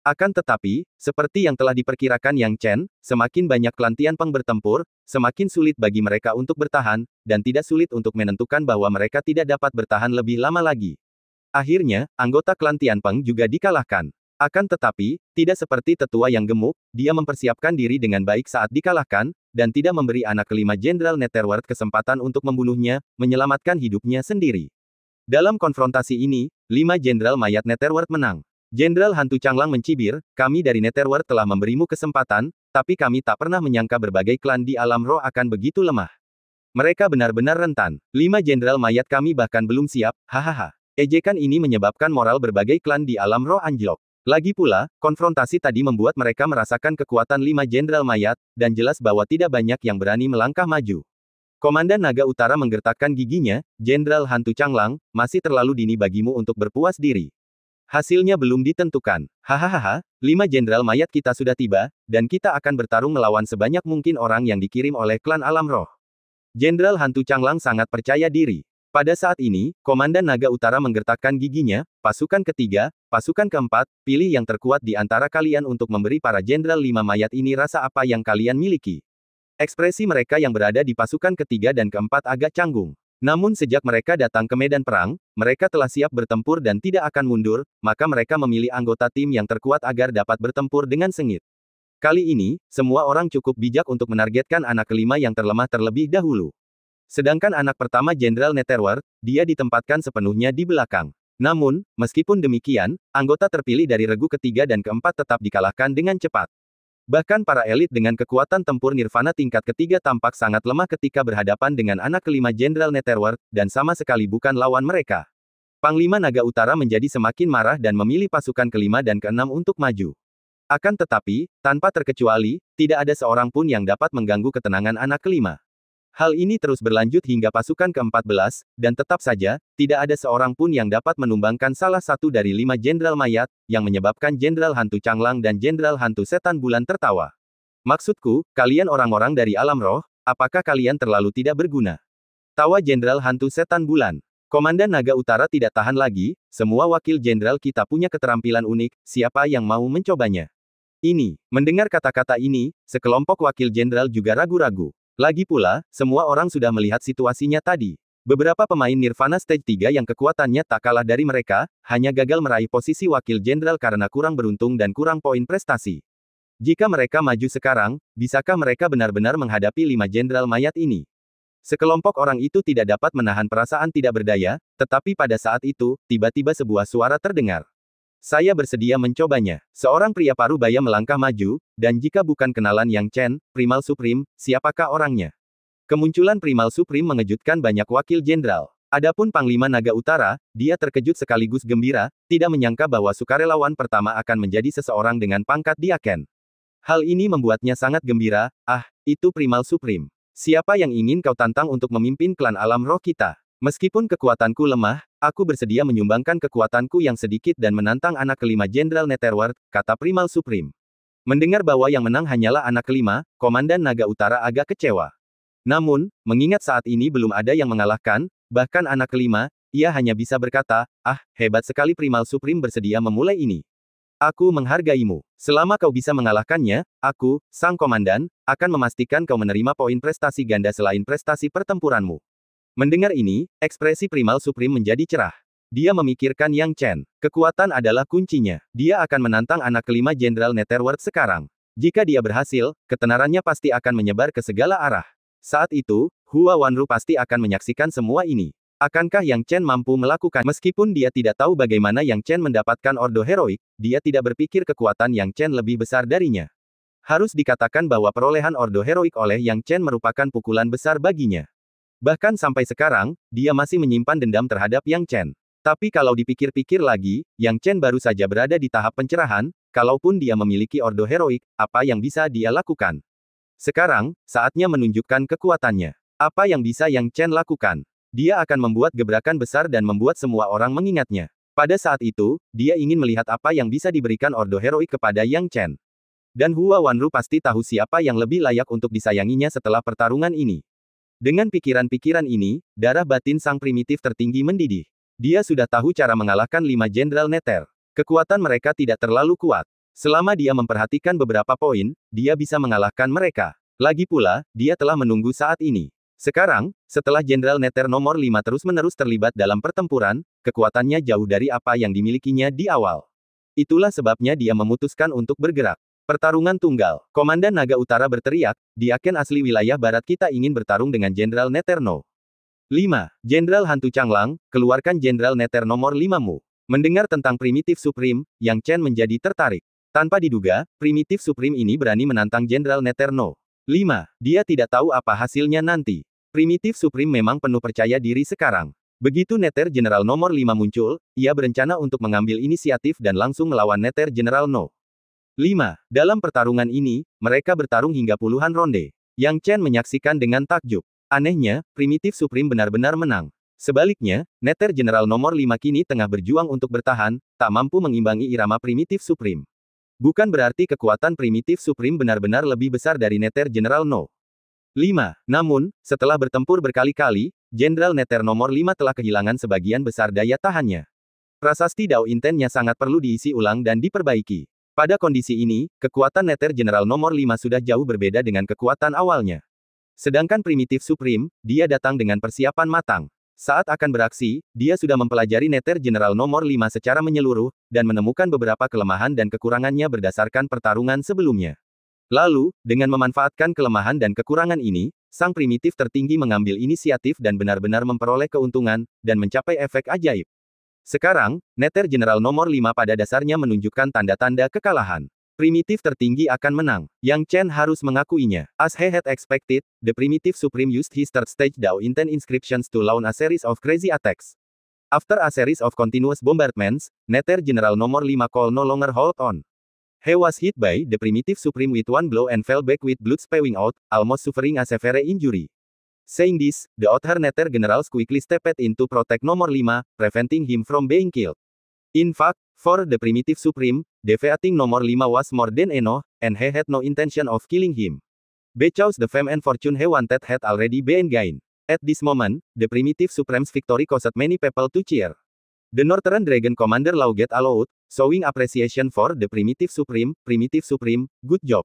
[SPEAKER 1] Akan tetapi, seperti yang telah diperkirakan Yang Chen, semakin banyak klan Tianpeng bertempur, semakin sulit bagi mereka untuk bertahan, dan tidak sulit untuk menentukan bahwa mereka tidak dapat bertahan lebih lama lagi. Akhirnya, anggota klan Tianpeng juga dikalahkan. Akan tetapi, tidak seperti tetua yang gemuk, dia mempersiapkan diri dengan baik saat dikalahkan, dan tidak memberi anak kelima Jenderal Netherworld kesempatan untuk membunuhnya, menyelamatkan hidupnya sendiri. Dalam konfrontasi ini, 5 jenderal mayat Netherworld menang. Jenderal Hantu Changlang mencibir, kami dari Netherworld telah memberimu kesempatan, tapi kami tak pernah menyangka berbagai klan di alam roh akan begitu lemah. Mereka benar-benar rentan. 5 jenderal mayat kami bahkan belum siap, hahaha. Ejekan ini menyebabkan moral berbagai klan di alam roh anjlok. Lagi pula, konfrontasi tadi membuat mereka merasakan kekuatan 5 jenderal mayat, dan jelas bahwa tidak banyak yang berani melangkah maju. Komandan Naga Utara menggertakkan giginya, Jenderal Hantu Changlang, masih terlalu dini bagimu untuk berpuas diri. Hasilnya belum ditentukan. Hahaha, 5 jenderal mayat kita sudah tiba, dan kita akan bertarung melawan sebanyak mungkin orang yang dikirim oleh klan alam roh. Jenderal Hantu Changlang sangat percaya diri. Pada saat ini, Komandan Naga Utara menggertakkan giginya, pasukan ketiga, pasukan keempat, pilih yang terkuat di antara kalian untuk memberi para jenderal 5 mayat ini rasa apa yang kalian miliki. Ekspresi mereka yang berada di pasukan ketiga dan keempat agak canggung. Namun sejak mereka datang ke medan perang, mereka telah siap bertempur dan tidak akan mundur, maka mereka memilih anggota tim yang terkuat agar dapat bertempur dengan sengit. Kali ini, semua orang cukup bijak untuk menargetkan anak kelima yang terlemah terlebih dahulu. Sedangkan anak pertama Jenderal Netherworld, dia ditempatkan sepenuhnya di belakang. Namun, meskipun demikian, anggota terpilih dari regu ketiga dan keempat tetap dikalahkan dengan cepat. Bahkan para elit dengan kekuatan tempur Nirvana tingkat ketiga tampak sangat lemah ketika berhadapan dengan anak kelima Jenderal Netherworld, dan sama sekali bukan lawan mereka. Panglima Naga Utara menjadi semakin marah dan memilih pasukan kelima dan keenam untuk maju. Akan tetapi, tanpa terkecuali, tidak ada seorang pun yang dapat mengganggu ketenangan anak kelima. Hal ini terus berlanjut hingga pasukan ke-14, dan tetap saja, tidak ada seorang pun yang dapat menumbangkan salah satu dari 5 jenderal mayat, yang menyebabkan Jenderal Hantu Changlang dan Jenderal Hantu Setan Bulan tertawa. Maksudku, kalian orang-orang dari alam roh, apakah kalian terlalu tidak berguna? Tawa Jenderal Hantu Setan Bulan. Komandan Naga Utara tidak tahan lagi, semua wakil jenderal kita punya keterampilan unik, siapa yang mau mencobanya? Ini, mendengar kata-kata ini, sekelompok wakil jenderal juga ragu-ragu. Lagi pula, semua orang sudah melihat situasinya tadi. Beberapa pemain Nirvana Stage 3 yang kekuatannya tak kalah dari mereka, hanya gagal meraih posisi wakil jenderal karena kurang beruntung dan kurang poin prestasi. Jika mereka maju sekarang, bisakah mereka benar-benar menghadapi 5 jenderal mayat ini? Sekelompok orang itu tidak dapat menahan perasaan tidak berdaya, tetapi pada saat itu, tiba-tiba sebuah suara terdengar. Saya bersedia mencobanya. Seorang pria parubaya melangkah maju, dan jika bukan kenalan Yang Chen, Primal Supreme, siapakah orangnya? Kemunculan Primal Supreme mengejutkan banyak wakil jenderal. Adapun Panglima Naga Utara, dia terkejut sekaligus gembira, tidak menyangka bahwa sukarelawan pertama akan menjadi seseorang dengan pangkat Diaken. Hal ini membuatnya sangat gembira, itu Primal Supreme. Siapa yang ingin kau tantang untuk memimpin klan alam roh kita? Meskipun kekuatanku lemah, aku bersedia menyumbangkan kekuatanku yang sedikit dan menantang anak kelima Jenderal Netherworld, kata Primal Supreme. Mendengar bahwa yang menang hanyalah anak kelima, Komandan Naga Utara agak kecewa. Namun, mengingat saat ini belum ada yang mengalahkan, bahkan anak kelima, ia hanya bisa berkata, hebat sekali Primal Supreme bersedia memulai ini. Aku menghargaimu. Selama kau bisa mengalahkannya, aku, sang komandan, akan memastikan kau menerima poin prestasi ganda selain prestasi pertempuranmu. Mendengar ini, ekspresi Primal Supreme menjadi cerah. Dia memikirkan Yang Chen. Kekuatan adalah kuncinya. Dia akan menantang anak kelima Jenderal Netherworld sekarang. Jika dia berhasil, ketenarannya pasti akan menyebar ke segala arah. Saat itu, Hua Wanru pasti akan menyaksikan semua ini. Akankah Yang Chen mampu melakukan? Meskipun dia tidak tahu bagaimana Yang Chen mendapatkan ordo heroik, dia tidak berpikir kekuatan Yang Chen lebih besar darinya. Harus dikatakan bahwa perolehan ordo heroik oleh Yang Chen merupakan pukulan besar baginya. Bahkan sampai sekarang, dia masih menyimpan dendam terhadap Yang Chen. Tapi kalau dipikir-pikir lagi, Yang Chen baru saja berada di tahap pencerahan, kalaupun dia memiliki ordo heroik, apa yang bisa dia lakukan? Sekarang, saatnya menunjukkan kekuatannya. Apa yang bisa Yang Chen lakukan? Dia akan membuat gebrakan besar dan membuat semua orang mengingatnya. Pada saat itu, dia ingin melihat apa yang bisa diberikan ordo heroik kepada Yang Chen. Dan Hua Wanru pasti tahu siapa yang lebih layak untuk disayanginya setelah pertarungan ini. Dengan pikiran-pikiran ini, darah batin sang primitif tertinggi mendidih. Dia sudah tahu cara mengalahkan 5 Jenderal Nether. Kekuatan mereka tidak terlalu kuat. Selama dia memperhatikan beberapa poin, dia bisa mengalahkan mereka. Lagi pula, dia telah menunggu saat ini. Sekarang, setelah Jenderal Nether nomor 5 terus-menerus terlibat dalam pertempuran, kekuatannya jauh dari apa yang dimilikinya di awal. Itulah sebabnya dia memutuskan untuk bergerak. Pertarungan tunggal. Komandan Naga Utara berteriak, Diaken asli wilayah barat kita ingin bertarung dengan Jenderal Nether No. 5. Jenderal Hantu Changlang, keluarkan Jenderal Nether nomor 5-mu. Mendengar tentang Primitif Supreme, Yang Chen menjadi tertarik. Tanpa diduga, Primitif Supreme ini berani menantang Jenderal Nether No. 5. Dia tidak tahu apa hasilnya nanti. Primitif Supreme memang penuh percaya diri sekarang. Begitu Nether General nomor 5 muncul, ia berencana untuk mengambil inisiatif dan langsung melawan Nether General No. 5. Dalam pertarungan ini, mereka bertarung hingga puluhan ronde. Yang Chen menyaksikan dengan takjub. Anehnya, Primitive Supreme benar-benar menang. Sebaliknya, Nether General nomor 5 kini tengah berjuang untuk bertahan, tak mampu mengimbangi irama Primitive Supreme. Bukan berarti kekuatan Primitive Supreme benar-benar lebih besar dari Nether General No. 5. Namun, setelah bertempur berkali-kali, Jenderal Nether nomor 5 telah kehilangan sebagian besar daya tahannya. Prasasti Dao Intennya sangat perlu diisi ulang dan diperbaiki. Pada kondisi ini, kekuatan Nether General nomor 5 sudah jauh berbeda dengan kekuatan awalnya. Sedangkan Primitive Supreme, dia datang dengan persiapan matang. Saat akan beraksi, dia sudah mempelajari Nether General nomor 5 secara menyeluruh, dan menemukan beberapa kelemahan dan kekurangannya berdasarkan pertarungan sebelumnya. Lalu, dengan memanfaatkan kelemahan dan kekurangan ini, sang primitif tertinggi mengambil inisiatif dan benar-benar memperoleh keuntungan, dan mencapai efek ajaib. Sekarang, Nether General nomor 5 pada dasarnya menunjukkan tanda-tanda kekalahan. Primitif tertinggi akan menang. Yang Chen harus mengakuinya. As he had expected, the Primitive Supreme used his third stage Dao Intent inscriptions to launch a series of crazy attacks. After a series of continuous bombardments, Nether General nomor 5 could no longer hold on. He was hit by the Primitive Supreme with one blow and fell back with blood spewing out, almost suffering a severe injury. Saying this, the other Nether Generals quickly stepped in to protect nomor 5, preventing him from being killed. In fact, for the Primitive Supreme, defeating nomor 5 was more than enough, and he had no intention of killing him. Because the fame and fortune he wanted had already been gained. At this moment, the Primitive Supreme's victory caused many people to cheer. The Northern Dragon Commander Lauget allowed, showing appreciation for the Primitive Supreme, good job.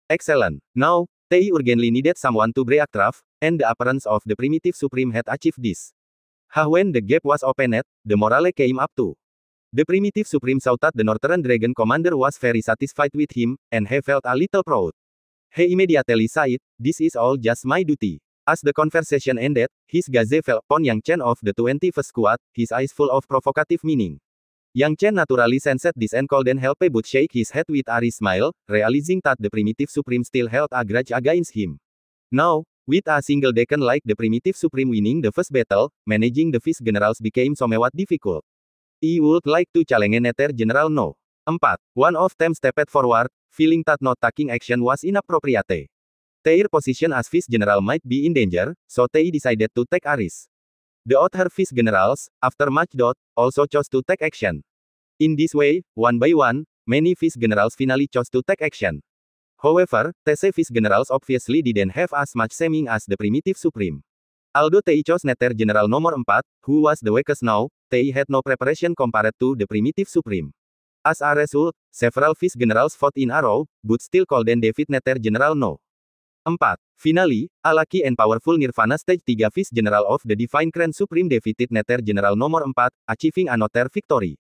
[SPEAKER 1] Excellent. Now, they urgently needed someone to break Traff, and the appearance of the Primitive Supreme had achieved this. When the gap was opened, the morale came up too. The Primitive Supreme saw that the Northern Dragon Commander was very satisfied with him, and he felt a little proud. He immediately said, "This is all just my duty." As the conversation ended, his gaze fell upon Yang Chen of the 21st Squad, his eyes full of provocative meaning. Yang Chen naturally sensed this and couldn't help but shake his head with a wry smile, realizing that the Primitive Supreme still held a grudge against him. Now, with a single Deccan like the Primitive Supreme winning the first battle, managing the Fist Generals became somewhat difficult. I would like to challenge Nether General No. 4. One of them stepped forward, feeling that not taking action was inappropriate. Their position as Fist General might be in danger, so they decided to take a risk. The other Fist Generals, after much thought, also chose to take action. In this way, one by one, many Fist Generals finally chose to take action. However, these Fist Generals obviously didn't have as much seeming as the Primitive Supreme. Although they chose Nether General nomor 4, who was the weakest now, they had no preparation compared to the Primitive Supreme. As a result, several Fist Generals fought in a row, but still couldn't defeat Nether General No. 4. Finally, a lucky and powerful Nirvana Stage 3 Fist General of the Divine Crown Supreme defeated Nether General nomor 4, achieving another victory.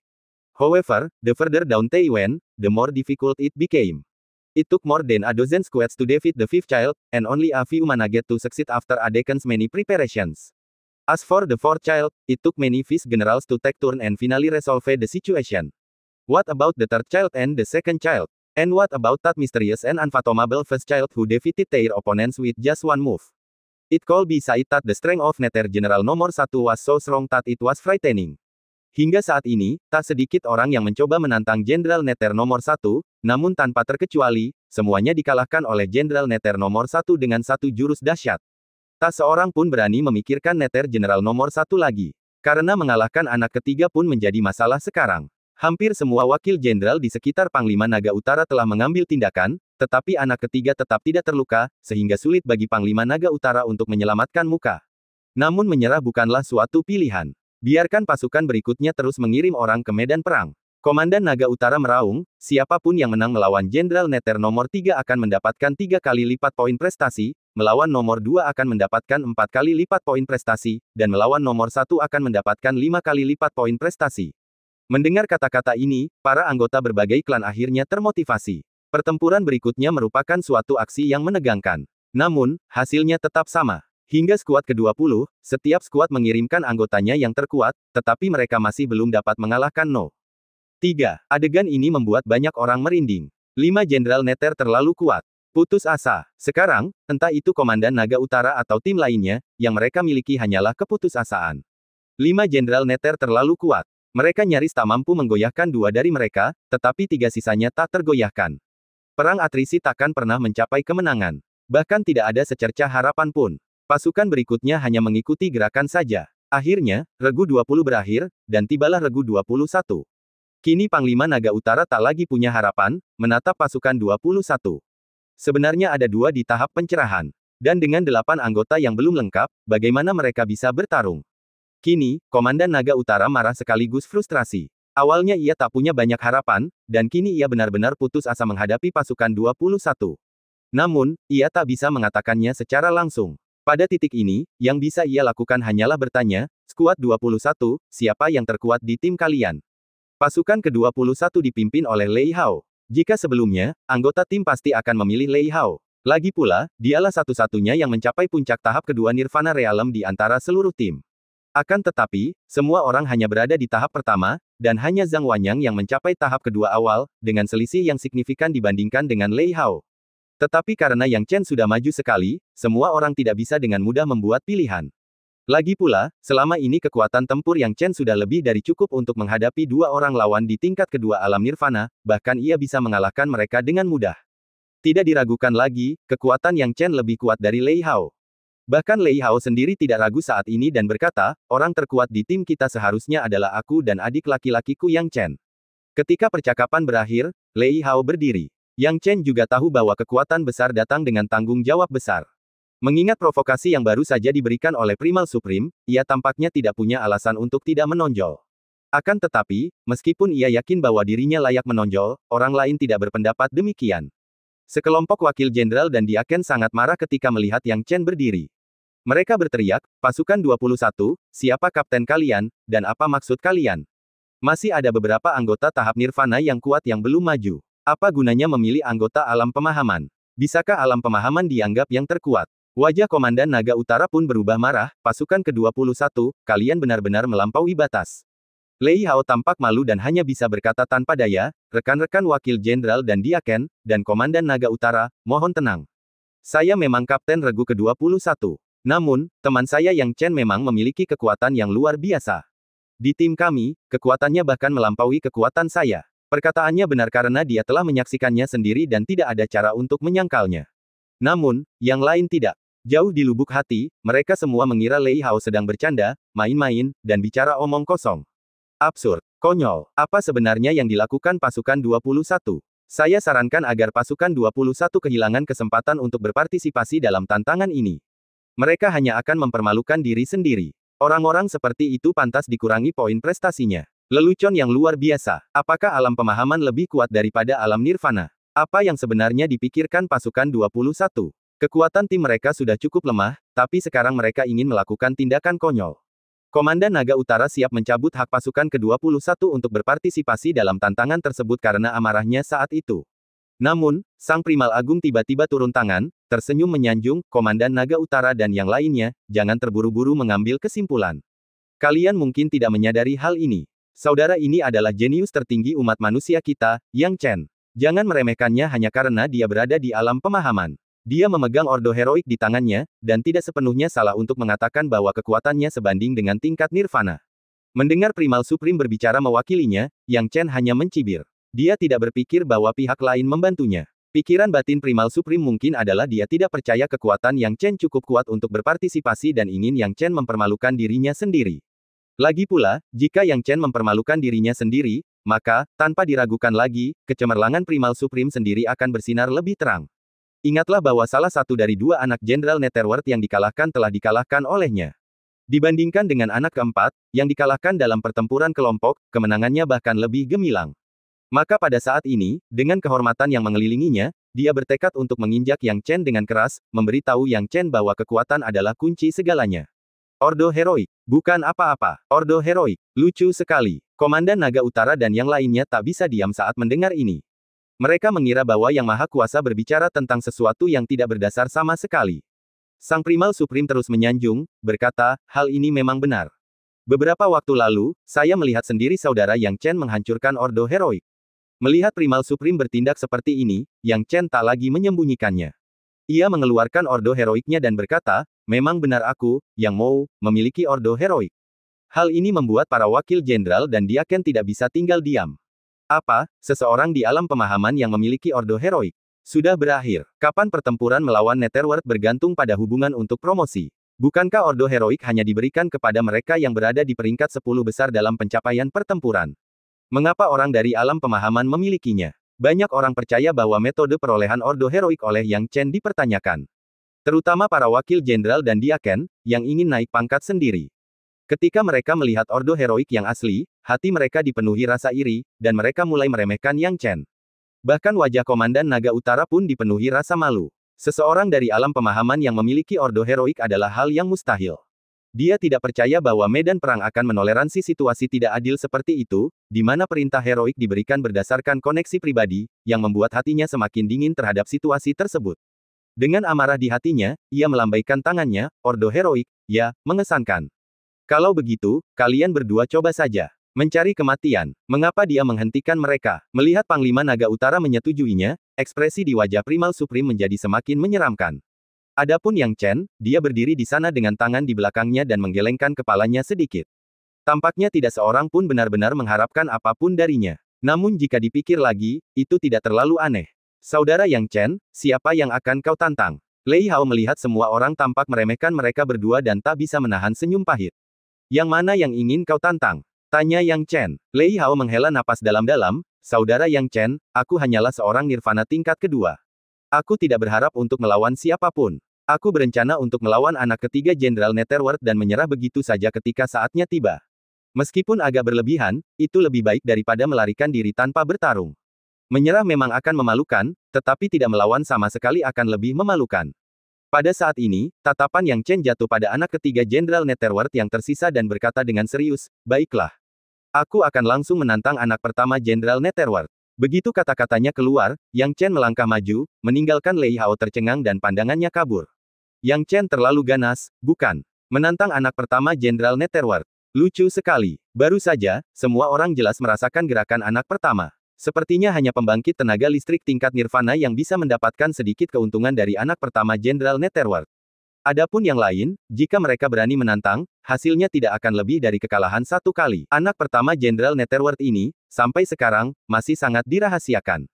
[SPEAKER 1] However, the further down they went, the more difficult it became. It took more than a dozen squads to defeat the fifth child, and only a few managed to succeed after a decade's many preparations. As for the fourth child, it took many Fist Generals to take turn and finally resolve the situation. What about the third child and the second child? And what about that mysterious and unfathomable first child who defeated their opponents with just one move? It could be said that the strength of Nether General nomor 1 was so strong that it was frightening. Hingga saat ini, tak sedikit orang yang mencoba menantang Jenderal Nether nomor 1, namun tanpa terkecuali, semuanya dikalahkan oleh Jenderal Nether nomor 1 dengan satu jurus dahsyat. Tak seorang pun berani memikirkan Nether General nomor 1 lagi. Karena mengalahkan anak ketiga pun menjadi masalah sekarang. Hampir semua wakil jenderal di sekitar Panglima Naga Utara telah mengambil tindakan, tetapi anak ketiga tetap tidak terluka, sehingga sulit bagi Panglima Naga Utara untuk menyelamatkan muka. Namun menyerah bukanlah suatu pilihan. Biarkan pasukan berikutnya terus mengirim orang ke medan perang. Komandan Naga Utara meraung, siapapun yang menang melawan Jenderal Nether nomor 3 akan mendapatkan 3 kali lipat poin prestasi, melawan nomor 2 akan mendapatkan 4 kali lipat poin prestasi, dan melawan nomor 1 akan mendapatkan 5 kali lipat poin prestasi. Mendengar kata-kata ini, para anggota berbagai klan akhirnya termotivasi. Pertempuran berikutnya merupakan suatu aksi yang menegangkan. Namun, hasilnya tetap sama. Hingga skuad ke-20, setiap skuad mengirimkan anggotanya yang terkuat, tetapi mereka masih belum dapat mengalahkan No. 3. Adegan ini membuat banyak orang merinding. 5 Jenderal Nether terlalu kuat. Putus asa. Sekarang, entah itu Komandan Naga Utara atau tim lainnya, yang mereka miliki hanyalah keputusasaan. 5 jenderal Nether terlalu kuat. Mereka nyaris tak mampu menggoyahkan 2 dari mereka, tetapi 3 sisanya tak tergoyahkan. Perang atrisi takkan pernah mencapai kemenangan. Bahkan tidak ada secercah harapan pun. Pasukan berikutnya hanya mengikuti gerakan saja. Akhirnya, Regu 20 berakhir, dan tibalah Regu 21. Kini Panglima Naga Utara tak lagi punya harapan, menatap pasukan 21. Sebenarnya ada 2 di tahap pencerahan. Dan dengan 8 anggota yang belum lengkap, bagaimana mereka bisa bertarung? Kini, Komandan Naga Utara marah sekaligus frustrasi. Awalnya ia tak punya banyak harapan, dan kini ia benar-benar putus asa menghadapi pasukan 21. Namun, ia tak bisa mengatakannya secara langsung. Pada titik ini, yang bisa ia lakukan hanyalah bertanya, skuad 21, siapa yang terkuat di tim kalian? Pasukan ke-21 dipimpin oleh Lei Hao. Jika sebelumnya, anggota tim pasti akan memilih Lei Hao. Lagi pula, dialah satu-satunya yang mencapai puncak tahap kedua Nirvana Realm di antara seluruh tim. Akan tetapi, semua orang hanya berada di tahap pertama, dan hanya Zhang Wanyang yang mencapai tahap kedua awal, dengan selisih yang signifikan dibandingkan dengan Lei Hao. Tetapi karena Yang Chen sudah maju sekali, semua orang tidak bisa dengan mudah membuat pilihan. Lagi pula, selama ini kekuatan tempur Yang Chen sudah lebih dari cukup untuk menghadapi 2 orang lawan di tingkat kedua alam Nirvana, bahkan ia bisa mengalahkan mereka dengan mudah. Tidak diragukan lagi, kekuatan Yang Chen lebih kuat dari Lei Hao. Bahkan Lei Hao sendiri tidak ragu saat ini dan berkata, orang terkuat di tim kita seharusnya adalah aku dan adik laki-lakiku Yang Chen. Ketika percakapan berakhir, Lei Hao berdiri. Yang Chen juga tahu bahwa kekuatan besar datang dengan tanggung jawab besar. Mengingat provokasi yang baru saja diberikan oleh Primal Supreme, ia tampaknya tidak punya alasan untuk tidak menonjol. Akan tetapi, meskipun ia yakin bahwa dirinya layak menonjol, orang lain tidak berpendapat demikian. Sekelompok wakil jenderal dan Diaken sangat marah ketika melihat Yang Chen berdiri. Mereka berteriak, pasukan 21, siapa kapten kalian, dan apa maksud kalian? Masih ada beberapa anggota tahap Nirvana yang kuat yang belum maju. Apa gunanya memilih anggota alam pemahaman? Bisakah alam pemahaman dianggap yang terkuat? Wajah Komandan Naga Utara pun berubah marah, pasukan ke-21, kalian benar-benar melampaui batas. Lei Hao tampak malu dan hanya bisa berkata tanpa daya, rekan-rekan wakil jenderal dan Diaken, dan Komandan Naga Utara, mohon tenang. Saya memang kapten regu ke-21. Namun, teman saya Yang Chen memang memiliki kekuatan yang luar biasa. Di tim kami, kekuatannya bahkan melampaui kekuatan saya. Perkataannya benar karena dia telah menyaksikannya sendiri dan tidak ada cara untuk menyangkalnya. Namun, yang lain tidak. Jauh di lubuk hati, mereka semua mengira Lei Hao sedang bercanda, main-main, dan bicara omong kosong. Absurd, konyol. Apa sebenarnya yang dilakukan pasukan 21? Saya sarankan agar pasukan 21 kehilangan kesempatan untuk berpartisipasi dalam tantangan ini. Mereka hanya akan mempermalukan diri sendiri. Orang-orang seperti itu pantas dikurangi poin prestasinya. Lelucon yang luar biasa. Apakah alam pemahaman lebih kuat daripada alam Nirvana? Apa yang sebenarnya dipikirkan pasukan 21? Kekuatan tim mereka sudah cukup lemah, tapi sekarang mereka ingin melakukan tindakan konyol. Komandan Naga Utara siap mencabut hak pasukan ke-21 untuk berpartisipasi dalam tantangan tersebut karena amarahnya saat itu. Namun, Sang Primal Agung tiba-tiba turun tangan, tersenyum menyanjung, Komandan Naga Utara dan yang lainnya, jangan terburu-buru mengambil kesimpulan. Kalian mungkin tidak menyadari hal ini. Saudara ini adalah jenius tertinggi umat manusia kita, Yang Chen. Jangan meremehkannya hanya karena dia berada di alam pemahaman. Dia memegang ordo heroik di tangannya, dan tidak sepenuhnya salah untuk mengatakan bahwa kekuatannya sebanding dengan tingkat Nirvana. Mendengar Primal Supreme berbicara mewakilinya, Yang Chen hanya mencibir. Dia tidak berpikir bahwa pihak lain membantunya. Pikiran batin Primal Supreme mungkin adalah dia tidak percaya kekuatan Yang Chen cukup kuat untuk berpartisipasi dan ingin Yang Chen mempermalukan dirinya sendiri. Lagi pula, jika Yang Chen mempermalukan dirinya sendiri, maka, tanpa diragukan lagi, kecemerlangan Primal Supreme sendiri akan bersinar lebih terang. Ingatlah bahwa salah satu dari 2 anak Jenderal Netherworld yang dikalahkan telah dikalahkan olehnya. Dibandingkan dengan anak keempat, yang dikalahkan dalam pertempuran kelompok, kemenangannya bahkan lebih gemilang. Maka pada saat ini, dengan kehormatan yang mengelilinginya, dia bertekad untuk menginjak Yang Chen dengan keras, memberitahu Yang Chen bahwa kekuatan adalah kunci segalanya. Ordo Heroik. Bukan apa-apa. Ordo Heroik. Lucu sekali. Komandan Naga Utara dan yang lainnya tak bisa diam saat mendengar ini. Mereka mengira bahwa Yang Maha Kuasa berbicara tentang sesuatu yang tidak berdasar sama sekali. Sang Primal Supreme terus menyanjung, berkata, hal ini memang benar. Beberapa waktu lalu, saya melihat sendiri saudara Yang Chen menghancurkan Ordo Heroik. Melihat Primal Supreme bertindak seperti ini, Yang Chen tak lagi menyembunyikannya. Ia mengeluarkan ordo heroiknya dan berkata, memang benar aku, Yang Mou, memiliki ordo heroik. Hal ini membuat para wakil jenderal dan Diaken tidak bisa tinggal diam. Apa, seseorang di alam pemahaman yang memiliki ordo heroik sudah berakhir? Kapan pertempuran melawan Netherworld bergantung pada hubungan untuk promosi? Bukankah ordo heroik hanya diberikan kepada mereka yang berada di peringkat 10 besar dalam pencapaian pertempuran? Mengapa orang dari alam pemahaman memilikinya? Banyak orang percaya bahwa metode perolehan ordo heroik oleh Yang Chen dipertanyakan. Terutama para wakil jenderal dan Diaken, yang ingin naik pangkat sendiri. Ketika mereka melihat ordo heroik yang asli, hati mereka dipenuhi rasa iri, dan mereka mulai meremehkan Yang Chen. Bahkan wajah Komandan Naga Utara pun dipenuhi rasa malu. Seseorang dari alam pemahaman yang memiliki ordo heroik adalah hal yang mustahil. Dia tidak percaya bahwa medan perang akan menoleransi situasi tidak adil seperti itu, di mana perintah heroik diberikan berdasarkan koneksi pribadi, yang membuat hatinya semakin dingin terhadap situasi tersebut. Dengan amarah di hatinya, ia melambaikan tangannya, ordo heroik, ya, mengesankan. Kalau begitu, kalian berdua coba saja mencari kematian. Mengapa dia menghentikan mereka? Melihat Panglima Naga Utara menyetujuinya, ekspresi di wajah Primal Supreme menjadi semakin menyeramkan. Adapun Yang Chen, dia berdiri di sana dengan tangan di belakangnya dan menggelengkan kepalanya sedikit. Tampaknya tidak seorang pun benar-benar mengharapkan apapun darinya. Namun jika dipikir lagi, itu tidak terlalu aneh. Saudara Yang Chen, siapa yang akan kau tantang? Lei Hao melihat semua orang tampak meremehkan mereka berdua dan tak bisa menahan senyum pahit. Yang mana yang ingin kau tantang? Tanya Yang Chen. Lei Hao menghela napas dalam-dalam, saudara Yang Chen, aku hanyalah seorang nirvana tingkat kedua. Aku tidak berharap untuk melawan siapapun. Aku berencana untuk melawan anak ketiga Jenderal Netherworld dan menyerah begitu saja ketika saatnya tiba. Meskipun agak berlebihan, itu lebih baik daripada melarikan diri tanpa bertarung. Menyerah memang akan memalukan, tetapi tidak melawan sama sekali akan lebih memalukan. Pada saat ini, tatapan Yang Chen jatuh pada anak ketiga Jenderal Netherworld yang tersisa dan berkata dengan serius, baiklah. Aku akan langsung menantang anak pertama Jenderal Netherworld. Begitu kata-katanya keluar, Yang Chen melangkah maju, meninggalkan Lei Hao tercengang dan pandangannya kabur. Yang Chen terlalu ganas, bukan? Menantang anak pertama Jenderal Netherworld. Lucu sekali. Baru saja, semua orang jelas merasakan gerakan anak pertama. Sepertinya hanya pembangkit tenaga listrik tingkat nirvana yang bisa mendapatkan sedikit keuntungan dari anak pertama Jenderal Netherworld. Adapun yang lain, jika mereka berani menantang, hasilnya tidak akan lebih dari kekalahan satu kali. Anak pertama Jenderal Netherworld ini, sampai sekarang, masih sangat dirahasiakan.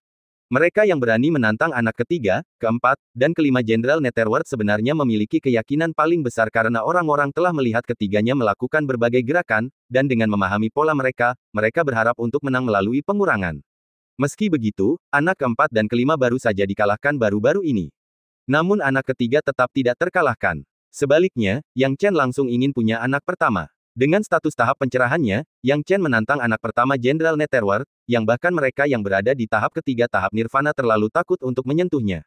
[SPEAKER 1] Mereka yang berani menantang anak ketiga, keempat, dan kelima Jenderal Netherworld sebenarnya memiliki keyakinan paling besar karena orang-orang telah melihat ketiganya melakukan berbagai gerakan, dan dengan memahami pola mereka, mereka berharap untuk menang melalui pengurangan. Meski begitu, anak keempat dan kelima baru saja dikalahkan baru-baru ini. Namun anak ketiga tetap tidak terkalahkan. Sebaliknya, Yang Chen langsung ingin punya anak pertama. Dengan status tahap pencerahannya, Yang Chen menantang anak pertama Jenderal Netherworld, yang bahkan mereka yang berada di tahap ketiga tahap nirvana terlalu takut untuk menyentuhnya.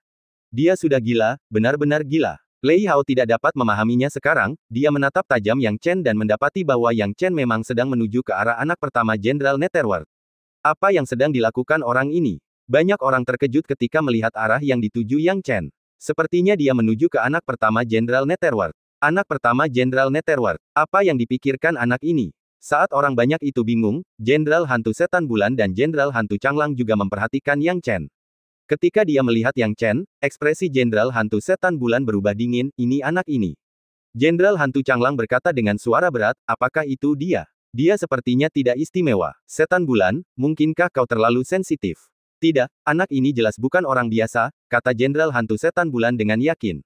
[SPEAKER 1] Dia sudah gila, benar-benar gila. Lei Hao tidak dapat memahaminya sekarang, dia menatap tajam Yang Chen dan mendapati bahwa Yang Chen memang sedang menuju ke arah anak pertama Jenderal Netherworld. Apa yang sedang dilakukan orang ini? Banyak orang terkejut ketika melihat arah yang dituju Yang Chen. Sepertinya dia menuju ke anak pertama Jenderal Netherworld. Anak pertama Jenderal Netherworld. Apa yang dipikirkan anak ini? Saat orang banyak itu bingung, Jenderal Hantu Setan Bulan dan Jenderal Hantu Changlang juga memperhatikan Yang Chen. Ketika dia melihat Yang Chen, ekspresi Jenderal Hantu Setan Bulan berubah dingin, ini anak ini. Jenderal Hantu Changlang berkata dengan suara berat, apakah itu dia? Dia sepertinya tidak istimewa. Setan Bulan, mungkinkah kau terlalu sensitif? Tidak, anak ini jelas bukan orang biasa, kata Jenderal Hantu Setan Bulan dengan yakin.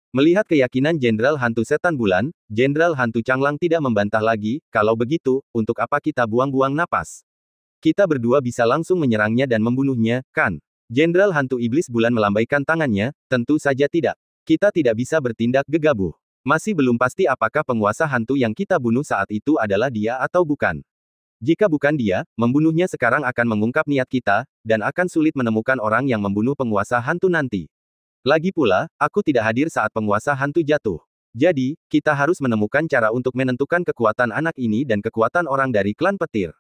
[SPEAKER 1] Melihat keyakinan Jenderal Hantu Setan Bulan, Jenderal Hantu Changlang tidak membantah lagi, kalau begitu, untuk apa kita buang-buang napas? Kita berdua bisa langsung menyerangnya dan membunuhnya, kan? Jenderal Hantu Iblis Bulan melambaikan tangannya, tentu saja tidak. Kita tidak bisa bertindak gegabah. Masih belum pasti apakah penguasa hantu yang kita bunuh saat itu adalah dia atau bukan. Jika bukan dia, membunuhnya sekarang akan mengungkap niat kita, dan akan sulit menemukan orang yang membunuh penguasa hantu nanti. Lagi pula, aku tidak hadir saat penguasa hantu jatuh. Jadi, kita harus menemukan cara untuk menentukan kekuatan anak ini dan kekuatan orang dari klan petir.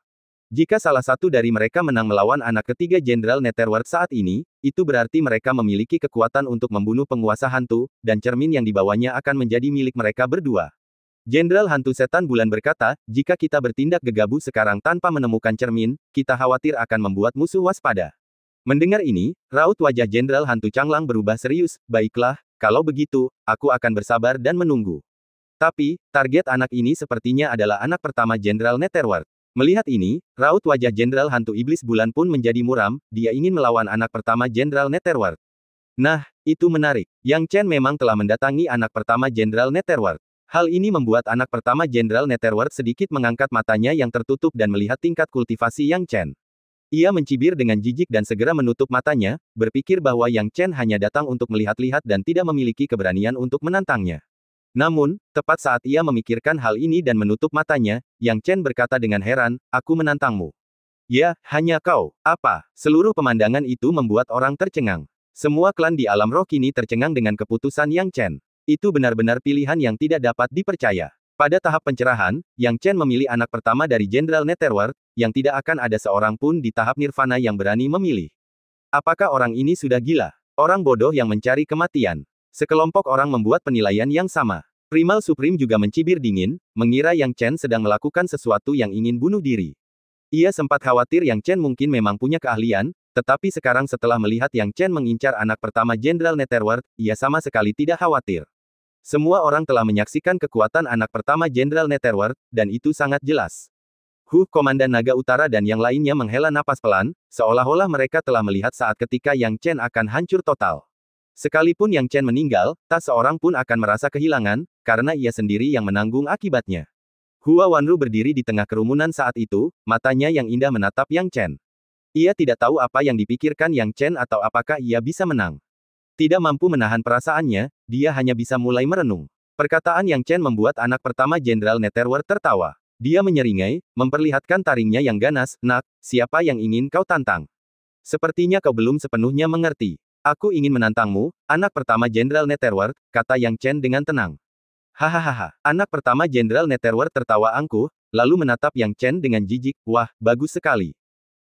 [SPEAKER 1] Jika salah satu dari mereka menang melawan anak ketiga Jenderal Netherworld saat ini, itu berarti mereka memiliki kekuatan untuk membunuh penguasa hantu, dan cermin yang dibawanya akan menjadi milik mereka berdua. Jenderal Hantu Setan Bulan berkata, jika kita bertindak gegabah sekarang tanpa menemukan cermin, kita khawatir akan membuat musuh waspada. Mendengar ini, raut wajah Jenderal Hantu Changlang berubah serius, baiklah, kalau begitu, aku akan bersabar dan menunggu. Tapi, target anak ini sepertinya adalah anak pertama Jenderal Netherworld. Melihat ini, raut wajah Jenderal Hantu Iblis Bulan pun menjadi muram, dia ingin melawan anak pertama Jenderal Netherworld. Nah, itu menarik. Yang Chen memang telah mendatangi anak pertama Jenderal Netherworld. Hal ini membuat anak pertama Jenderal Netherworld sedikit mengangkat matanya yang tertutup dan melihat tingkat kultivasi Yang Chen. Ia mencibir dengan jijik dan segera menutup matanya, berpikir bahwa Yang Chen hanya datang untuk melihat-lihat dan tidak memiliki keberanian untuk menantangnya. Namun, tepat saat ia memikirkan hal ini dan menutup matanya, Yang Chen berkata dengan heran, "Aku menantangmu." "Ya, hanya kau." "Apa?" Seluruh pemandangan itu membuat orang tercengang. Semua klan di alam roh kini tercengang dengan keputusan Yang Chen. Itu benar-benar pilihan yang tidak dapat dipercaya. Pada tahap pencerahan, Yang Chen memilih anak pertama dari Jenderal Netherworld, yang tidak akan ada seorang pun di tahap nirvana yang berani memilih. Apakah orang ini sudah gila? Orang bodoh yang mencari kematian. Sekelompok orang membuat penilaian yang sama. Primal Supreme juga mencibir dingin, mengira Yang Chen sedang melakukan sesuatu yang ingin bunuh diri. Ia sempat khawatir Yang Chen mungkin memang punya keahlian, tetapi sekarang setelah melihat Yang Chen mengincar anak pertama Jenderal Netherworld, ia sama sekali tidak khawatir. Semua orang telah menyaksikan kekuatan anak pertama Jenderal Netherworld, dan itu sangat jelas. Komandan Naga Utara dan yang lainnya menghela napas pelan, seolah-olah mereka telah melihat saat ketika Yang Chen akan hancur total. Sekalipun Yang Chen meninggal, tak seorang pun akan merasa kehilangan, karena ia sendiri yang menanggung akibatnya. Hua Wanru berdiri di tengah kerumunan saat itu, matanya yang indah menatap Yang Chen. Ia tidak tahu apa yang dipikirkan Yang Chen atau apakah ia bisa menang. Tidak mampu menahan perasaannya, dia hanya bisa mulai merenung. Perkataan Yang Chen membuat anak pertama Jenderal Netherworld tertawa. Dia menyeringai, memperlihatkan taringnya yang ganas, "Nak, siapa yang ingin kau tantang? Sepertinya kau belum sepenuhnya mengerti. Aku ingin menantangmu, anak pertama Jenderal Netherworld," kata Yang Chen dengan tenang. Hahaha, anak pertama Jenderal Netherworld tertawa angkuh, lalu menatap Yang Chen dengan jijik, "Wah, bagus sekali.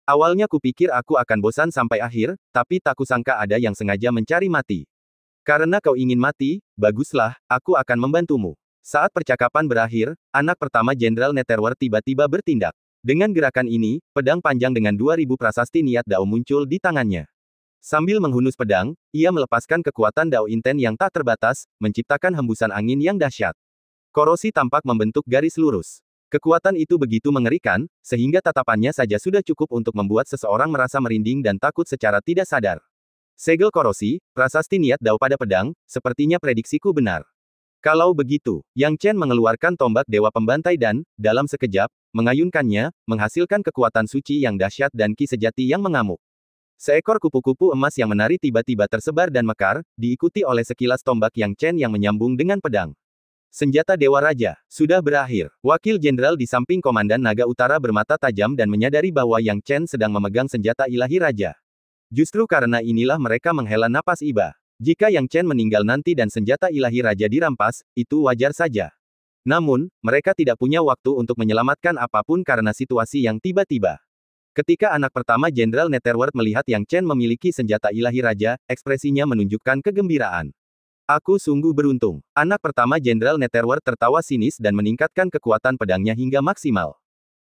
[SPEAKER 1] Awalnya kupikir aku akan bosan sampai akhir, tapi tak kusangka ada yang sengaja mencari mati. Karena kau ingin mati, baguslah, aku akan membantumu." Saat percakapan berakhir, anak pertama Jenderal Netherworld tiba-tiba bertindak. Dengan gerakan ini, pedang panjang dengan 2000 prasasti niat Dao muncul di tangannya. Sambil menghunus pedang, ia melepaskan kekuatan Dao Inten yang tak terbatas, menciptakan hembusan angin yang dahsyat. Korosi tampak membentuk garis lurus. Kekuatan itu begitu mengerikan, sehingga tatapannya saja sudah cukup untuk membuat seseorang merasa merinding dan takut secara tidak sadar. Segel korosi, prasasti niat Dao pada pedang, sepertinya prediksiku benar. Kalau begitu, Yang Chen mengeluarkan tombak Dewa Pembantai dan, dalam sekejap, mengayunkannya, menghasilkan kekuatan suci yang dahsyat dan ki sejati yang mengamuk. Seekor kupu-kupu emas yang menari tiba-tiba tersebar dan mekar, diikuti oleh sekilas tombak Yang Chen yang menyambung dengan pedang. Senjata Dewa Raja sudah berakhir. Wakil Jenderal di samping Komandan Naga Utara bermata tajam dan menyadari bahwa Yang Chen sedang memegang senjata Ilahi Raja. Justru karena inilah mereka menghela napas iba. Jika Yang Chen meninggal nanti dan senjata Ilahi Raja dirampas, itu wajar saja. Namun, mereka tidak punya waktu untuk menyelamatkan apapun karena situasi yang tiba-tiba. Ketika anak pertama Jenderal Netherworld melihat Yang Chen memiliki senjata Ilahi Raja, ekspresinya menunjukkan kegembiraan. "Aku sungguh beruntung." Anak pertama Jenderal Netherworld tertawa sinis dan meningkatkan kekuatan pedangnya hingga maksimal.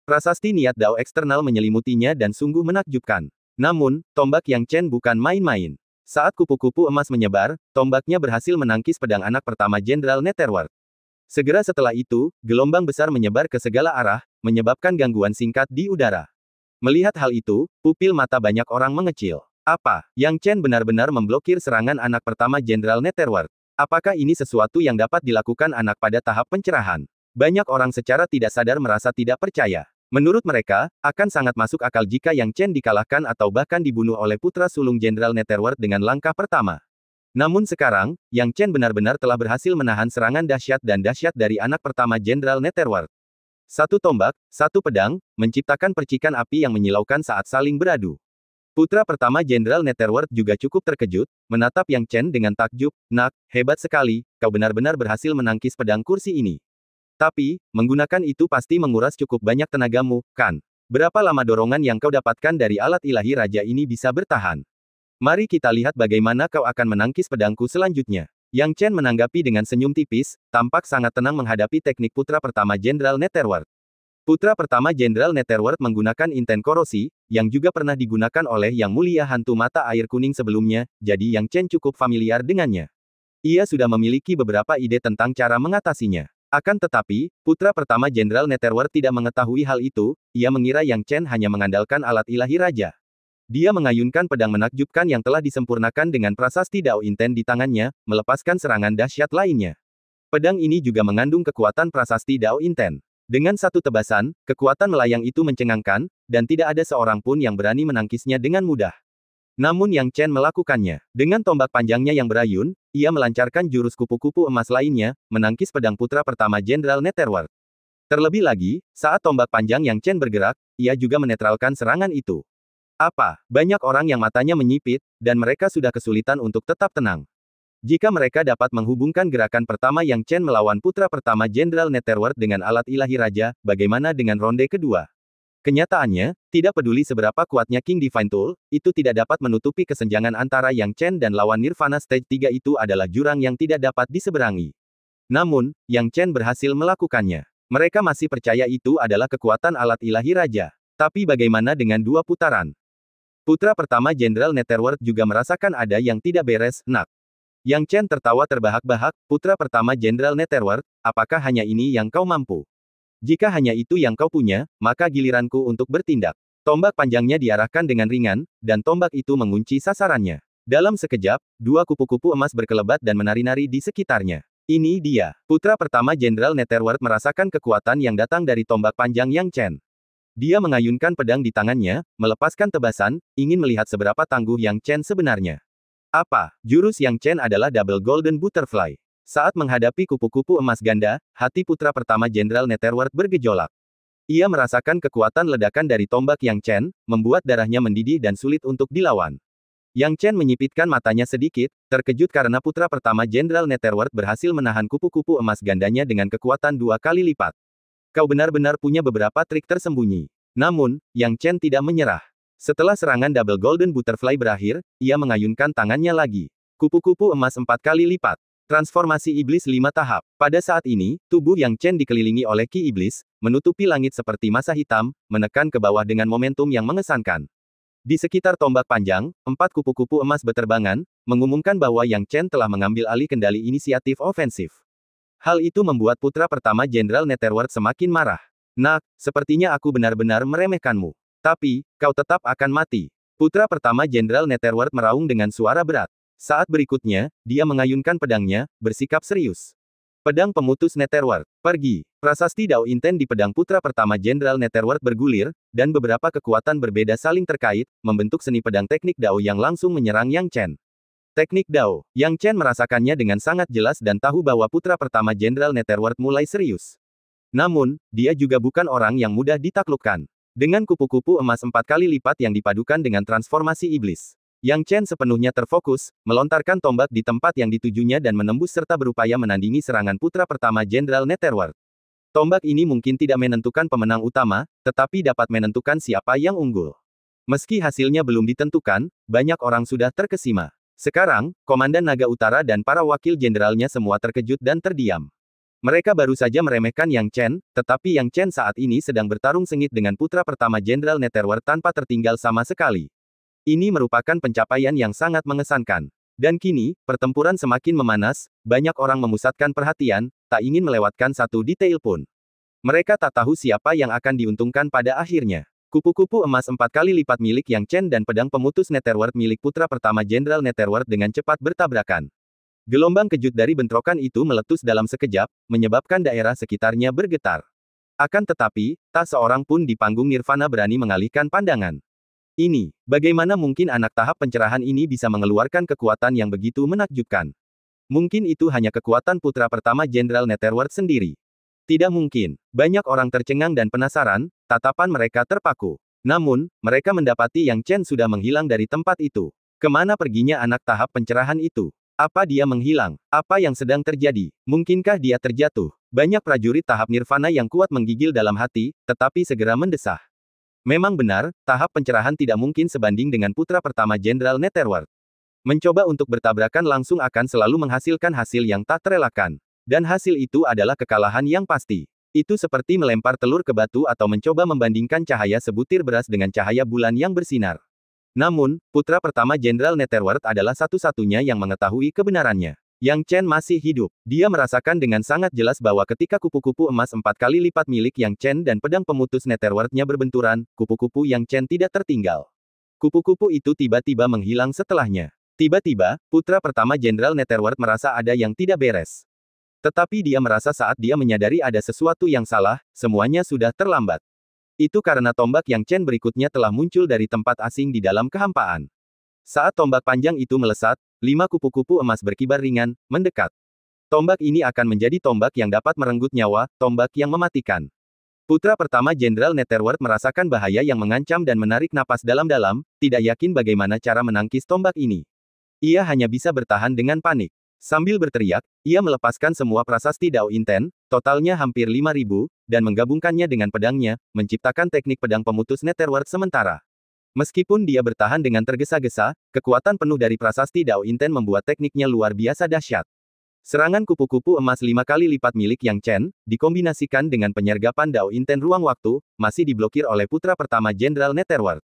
[SPEAKER 1] Prasasti niat Dao eksternal menyelimutinya dan sungguh menakjubkan. Namun, tombak Yang Chen bukan main-main. Saat kupu-kupu emas menyebar, tombaknya berhasil menangkis pedang anak pertama Jenderal Netherworld. Segera setelah itu, gelombang besar menyebar ke segala arah, menyebabkan gangguan singkat di udara. Melihat hal itu, pupil mata banyak orang mengecil. Apa? Yang Chen benar-benar memblokir serangan anak pertama Jenderal Netherworld. Apakah ini sesuatu yang dapat dilakukan anak pada tahap pencerahan? Banyak orang secara tidak sadar merasa tidak percaya. Menurut mereka, akan sangat masuk akal jika Yang Chen dikalahkan atau bahkan dibunuh oleh putra sulung Jenderal Netherworld dengan langkah pertama. Namun sekarang, Yang Chen benar-benar telah berhasil menahan serangan dahsyat dan dahsyat dari anak pertama Jenderal Netherworld. Satu tombak, satu pedang, menciptakan percikan api yang menyilaukan saat saling beradu. Putra pertama Jenderal Netherworld juga cukup terkejut, menatap Yang Chen dengan takjub, "Nak, hebat sekali, kau benar-benar berhasil menangkis pedang kursi ini. Tapi, menggunakan itu pasti menguras cukup banyak tenagamu, kan? Berapa lama dorongan yang kau dapatkan dari alat Ilahi Raja ini bisa bertahan? Mari kita lihat bagaimana kau akan menangkis pedangku selanjutnya." Yang Chen menanggapi dengan senyum tipis, tampak sangat tenang menghadapi teknik putra pertama Jenderal Netherworld. Putra pertama Jenderal Netherworld menggunakan inten korosi, yang juga pernah digunakan oleh Yang Mulia Hantu Mata Air Kuning sebelumnya, jadi Yang Chen cukup familiar dengannya. Ia sudah memiliki beberapa ide tentang cara mengatasinya. Akan tetapi, putra pertama Jenderal Netherworld tidak mengetahui hal itu, ia mengira Yang Chen hanya mengandalkan alat ilahi raja. Dia mengayunkan pedang menakjubkan yang telah disempurnakan dengan prasasti Dao Inten di tangannya, melepaskan serangan dahsyat lainnya. Pedang ini juga mengandung kekuatan prasasti Dao Inten. Dengan satu tebasan, kekuatan melayang itu mencengangkan, dan tidak ada seorang pun yang berani menangkisnya dengan mudah. Namun Yang Chen melakukannya. Dengan tombak panjangnya yang berayun, ia melancarkan jurus kupu-kupu emas lainnya, menangkis pedang putra pertama Jenderal Netherworld. Terlebih lagi, saat tombak panjang Yang Chen bergerak, ia juga menetralkan serangan itu. Apa? Banyak orang yang matanya menyipit, dan mereka sudah kesulitan untuk tetap tenang. Jika mereka dapat menghubungkan gerakan pertama Yang Chen melawan putra pertama Jenderal Netherworld dengan alat ilahi raja, bagaimana dengan ronde kedua? Kenyataannya, tidak peduli seberapa kuatnya King Divine Tool, itu tidak dapat menutupi kesenjangan antara Yang Chen dan lawan Nirvana Stage 3 itu adalah jurang yang tidak dapat diseberangi. Namun, Yang Chen berhasil melakukannya. Mereka masih percaya itu adalah kekuatan alat ilahi raja. Tapi bagaimana dengan dua putaran? Putra pertama Jenderal Netherworld juga merasakan ada yang tidak beres, nak. Yang Chen tertawa terbahak-bahak, putra pertama Jenderal Netherworld, apakah hanya ini yang kau mampu? Jika hanya itu yang kau punya, maka giliranku untuk bertindak. Tombak panjangnya diarahkan dengan ringan, dan tombak itu mengunci sasarannya. Dalam sekejap, dua kupu-kupu emas berkelebat dan menari-nari di sekitarnya. Ini dia. Putra pertama Jenderal Netherworld merasakan kekuatan yang datang dari tombak panjang Yang Chen. Dia mengayunkan pedang di tangannya, melepaskan tebasan, ingin melihat seberapa tangguh Yang Chen sebenarnya. Apa? Jurus Yang Chen adalah Double Golden Butterfly. Saat menghadapi kupu-kupu emas ganda, hati putra pertama Jenderal Netherworld bergejolak. Ia merasakan kekuatan ledakan dari tombak Yang Chen, membuat darahnya mendidih dan sulit untuk dilawan. Yang Chen menyipitkan matanya sedikit, terkejut karena putra pertama Jenderal Netherworld berhasil menahan kupu-kupu emas gandanya dengan kekuatan 2 kali lipat. Kau benar-benar punya beberapa trik tersembunyi. Namun, Yang Chen tidak menyerah. Setelah serangan Double Golden Butterfly berakhir, ia mengayunkan tangannya lagi. Kupu-kupu emas 4 kali lipat. Transformasi Iblis 5 tahap. Pada saat ini, tubuh Yang Chen dikelilingi oleh Ki Iblis, menutupi langit seperti masa hitam, menekan ke bawah dengan momentum yang mengesankan. Di sekitar tombak panjang, 4 kupu-kupu emas beterbangan, mengumumkan bahwa Yang Chen telah mengambil alih kendali inisiatif ofensif. Hal itu membuat putra pertama Jenderal Netherworld semakin marah. Nak, sepertinya aku benar-benar meremehkanmu. Tapi, kau tetap akan mati. Putra pertama Jenderal Netherworld meraung dengan suara berat. Saat berikutnya, dia mengayunkan pedangnya, bersikap serius. Pedang pemutus Netherworld. Pergi. Prasasti Dao Inten di pedang putra pertama Jenderal Netherworld bergulir, dan beberapa kekuatan berbeda saling terkait, membentuk seni pedang teknik Dao yang langsung menyerang Yang Chen. Teknik Dao. Yang Chen merasakannya dengan sangat jelas dan tahu bahwa putra pertama Jenderal Netherworld mulai serius. Namun, dia juga bukan orang yang mudah ditaklukkan. Dengan kupu-kupu emas 4 kali lipat yang dipadukan dengan transformasi iblis. Yang Chen sepenuhnya terfokus, melontarkan tombak di tempat yang ditujunya dan menembus serta berupaya menandingi serangan putra pertama Jenderal Netherworld. Tombak ini mungkin tidak menentukan pemenang utama, tetapi dapat menentukan siapa yang unggul. Meski hasilnya belum ditentukan, banyak orang sudah terkesima. Sekarang, Komandan Naga Utara dan para wakil jenderalnya semua terkejut dan terdiam. Mereka baru saja meremehkan Yang Chen, tetapi Yang Chen saat ini sedang bertarung sengit dengan putra pertama Jenderal Netherworld tanpa tertinggal sama sekali. Ini merupakan pencapaian yang sangat mengesankan. Dan kini, pertempuran semakin memanas, banyak orang memusatkan perhatian, tak ingin melewatkan satu detail pun. Mereka tak tahu siapa yang akan diuntungkan pada akhirnya. Kupu-kupu emas 4 kali lipat milik Yang Chen dan pedang pemutus Netherworld milik putra pertama Jenderal Netherworld dengan cepat bertabrakan. Gelombang kejut dari bentrokan itu meletus dalam sekejap, menyebabkan daerah sekitarnya bergetar. Akan tetapi, tak seorang pun di panggung Nirvana berani mengalihkan pandangan. Ini, bagaimana mungkin anak tahap pencerahan ini bisa mengeluarkan kekuatan yang begitu menakjubkan? Mungkin itu hanya kekuatan putra pertama Jenderal Netherworld sendiri. Tidak mungkin. Banyak orang tercengang dan penasaran, tatapan mereka terpaku. Namun, mereka mendapati Yang Chen sudah menghilang dari tempat itu. Kemana perginya anak tahap pencerahan itu? Apa dia menghilang? Apa yang sedang terjadi? Mungkinkah dia terjatuh? Banyak prajurit tahap Nirvana yang kuat menggigil dalam hati, tetapi segera mendesah. Memang benar, tahap pencerahan tidak mungkin sebanding dengan putra pertama Jenderal Netherworld. Mencoba untuk bertabrakan langsung akan selalu menghasilkan hasil yang tak terelakkan. Dan hasil itu adalah kekalahan yang pasti. Itu seperti melempar telur ke batu atau mencoba membandingkan cahaya sebutir beras dengan cahaya bulan yang bersinar. Namun, putra pertama Jenderal Netherworld adalah satu-satunya yang mengetahui kebenarannya. Yang Chen masih hidup. Dia merasakan dengan sangat jelas bahwa ketika kupu-kupu emas 4 kali lipat milik Yang Chen dan pedang pemutus Netherworld-nya berbenturan, kupu-kupu Yang Chen tidak tertinggal. Kupu-kupu itu tiba-tiba menghilang setelahnya. Tiba-tiba, putra pertama Jenderal Netherworld merasa ada yang tidak beres. Tetapi dia merasa saat dia menyadari ada sesuatu yang salah, semuanya sudah terlambat. Itu karena tombak Yang Chen berikutnya telah muncul dari tempat asing di dalam kehampaan. Saat tombak panjang itu melesat, 5 kupu-kupu emas berkibar ringan, mendekat. Tombak ini akan menjadi tombak yang dapat merenggut nyawa, tombak yang mematikan. Putra pertama Jenderal Netherworld merasakan bahaya yang mengancam dan menarik napas dalam-dalam, tidak yakin bagaimana cara menangkis tombak ini. Ia hanya bisa bertahan dengan panik. Sambil berteriak, ia melepaskan semua prasasti Dao Inten, totalnya hampir 5.000, dan menggabungkannya dengan pedangnya, menciptakan teknik pedang pemutus Netherworld sementara. Meskipun dia bertahan dengan tergesa-gesa, kekuatan penuh dari prasasti Dao Inten membuat tekniknya luar biasa dahsyat. Serangan kupu-kupu emas 5 kali lipat milik Yang Chen, dikombinasikan dengan penyergapan Dao Inten ruang waktu, masih diblokir oleh putra pertama Jenderal Netherworld.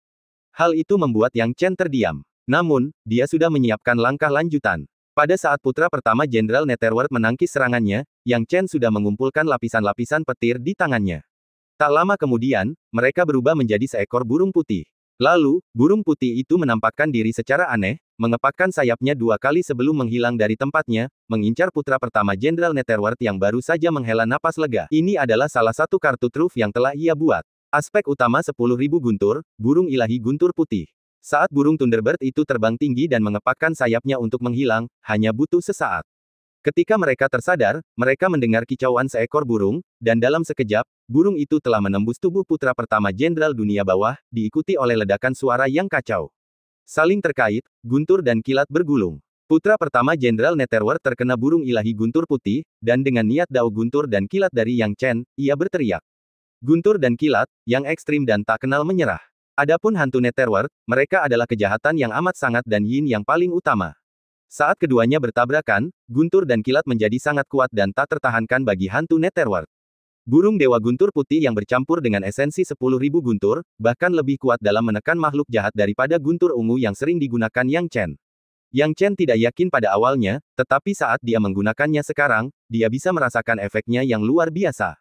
[SPEAKER 1] Hal itu membuat Yang Chen terdiam. Namun, dia sudah menyiapkan langkah lanjutan. Pada saat putra pertama Jenderal Netherworld menangkis serangannya, Yang Chen sudah mengumpulkan lapisan-lapisan petir di tangannya. Tak lama kemudian, mereka berubah menjadi seekor burung putih. Lalu, burung putih itu menampakkan diri secara aneh, mengepakkan sayapnya 2 kali sebelum menghilang dari tempatnya, mengincar putra pertama Jenderal Netherworld yang baru saja menghela napas lega. Ini adalah salah satu kartu truf yang telah ia buat. Aspek utama 10.000 guntur, burung ilahi guntur putih. Saat burung Thunderbird itu terbang tinggi dan mengepakkan sayapnya untuk menghilang, hanya butuh sesaat. Ketika mereka tersadar, mereka mendengar kicauan seekor burung, dan dalam sekejap, burung itu telah menembus tubuh putra pertama Jenderal Dunia Bawah, diikuti oleh ledakan suara yang kacau. Saling terkait, guntur dan kilat bergulung. Putra pertama Jenderal Netherworld terkena burung ilahi guntur putih, dan dengan niat dao guntur dan kilat dari Yang Chen, ia berteriak. Guntur dan kilat, yang ekstrim dan tak kenal menyerah. Adapun hantu Netherworld, mereka adalah kejahatan yang amat sangat dan yin yang paling utama. Saat keduanya bertabrakan, guntur dan kilat menjadi sangat kuat dan tak tertahankan bagi hantu Netherworld. Burung dewa guntur putih yang bercampur dengan esensi 10.000 guntur, bahkan lebih kuat dalam menekan makhluk jahat daripada guntur ungu yang sering digunakan Yang Chen. Yang Chen tidak yakin pada awalnya, tetapi saat dia menggunakannya sekarang, dia bisa merasakan efeknya yang luar biasa.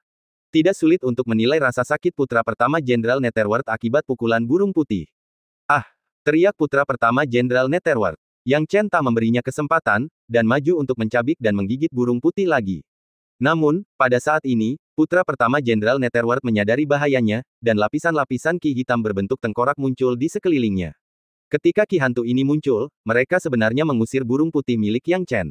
[SPEAKER 1] Tidak sulit untuk menilai rasa sakit putra pertama Jenderal Netherworld akibat pukulan burung putih. Ah! Teriak putra pertama Jenderal Netherworld. Yang Chen tak memberinya kesempatan, dan maju untuk mencabik dan menggigit burung putih lagi. Namun, pada saat ini, putra pertama Jenderal Netherworld menyadari bahayanya, dan lapisan-lapisan ki hitam berbentuk tengkorak muncul di sekelilingnya. Ketika ki hantu ini muncul, mereka sebenarnya mengusir burung putih milik Yang Chen.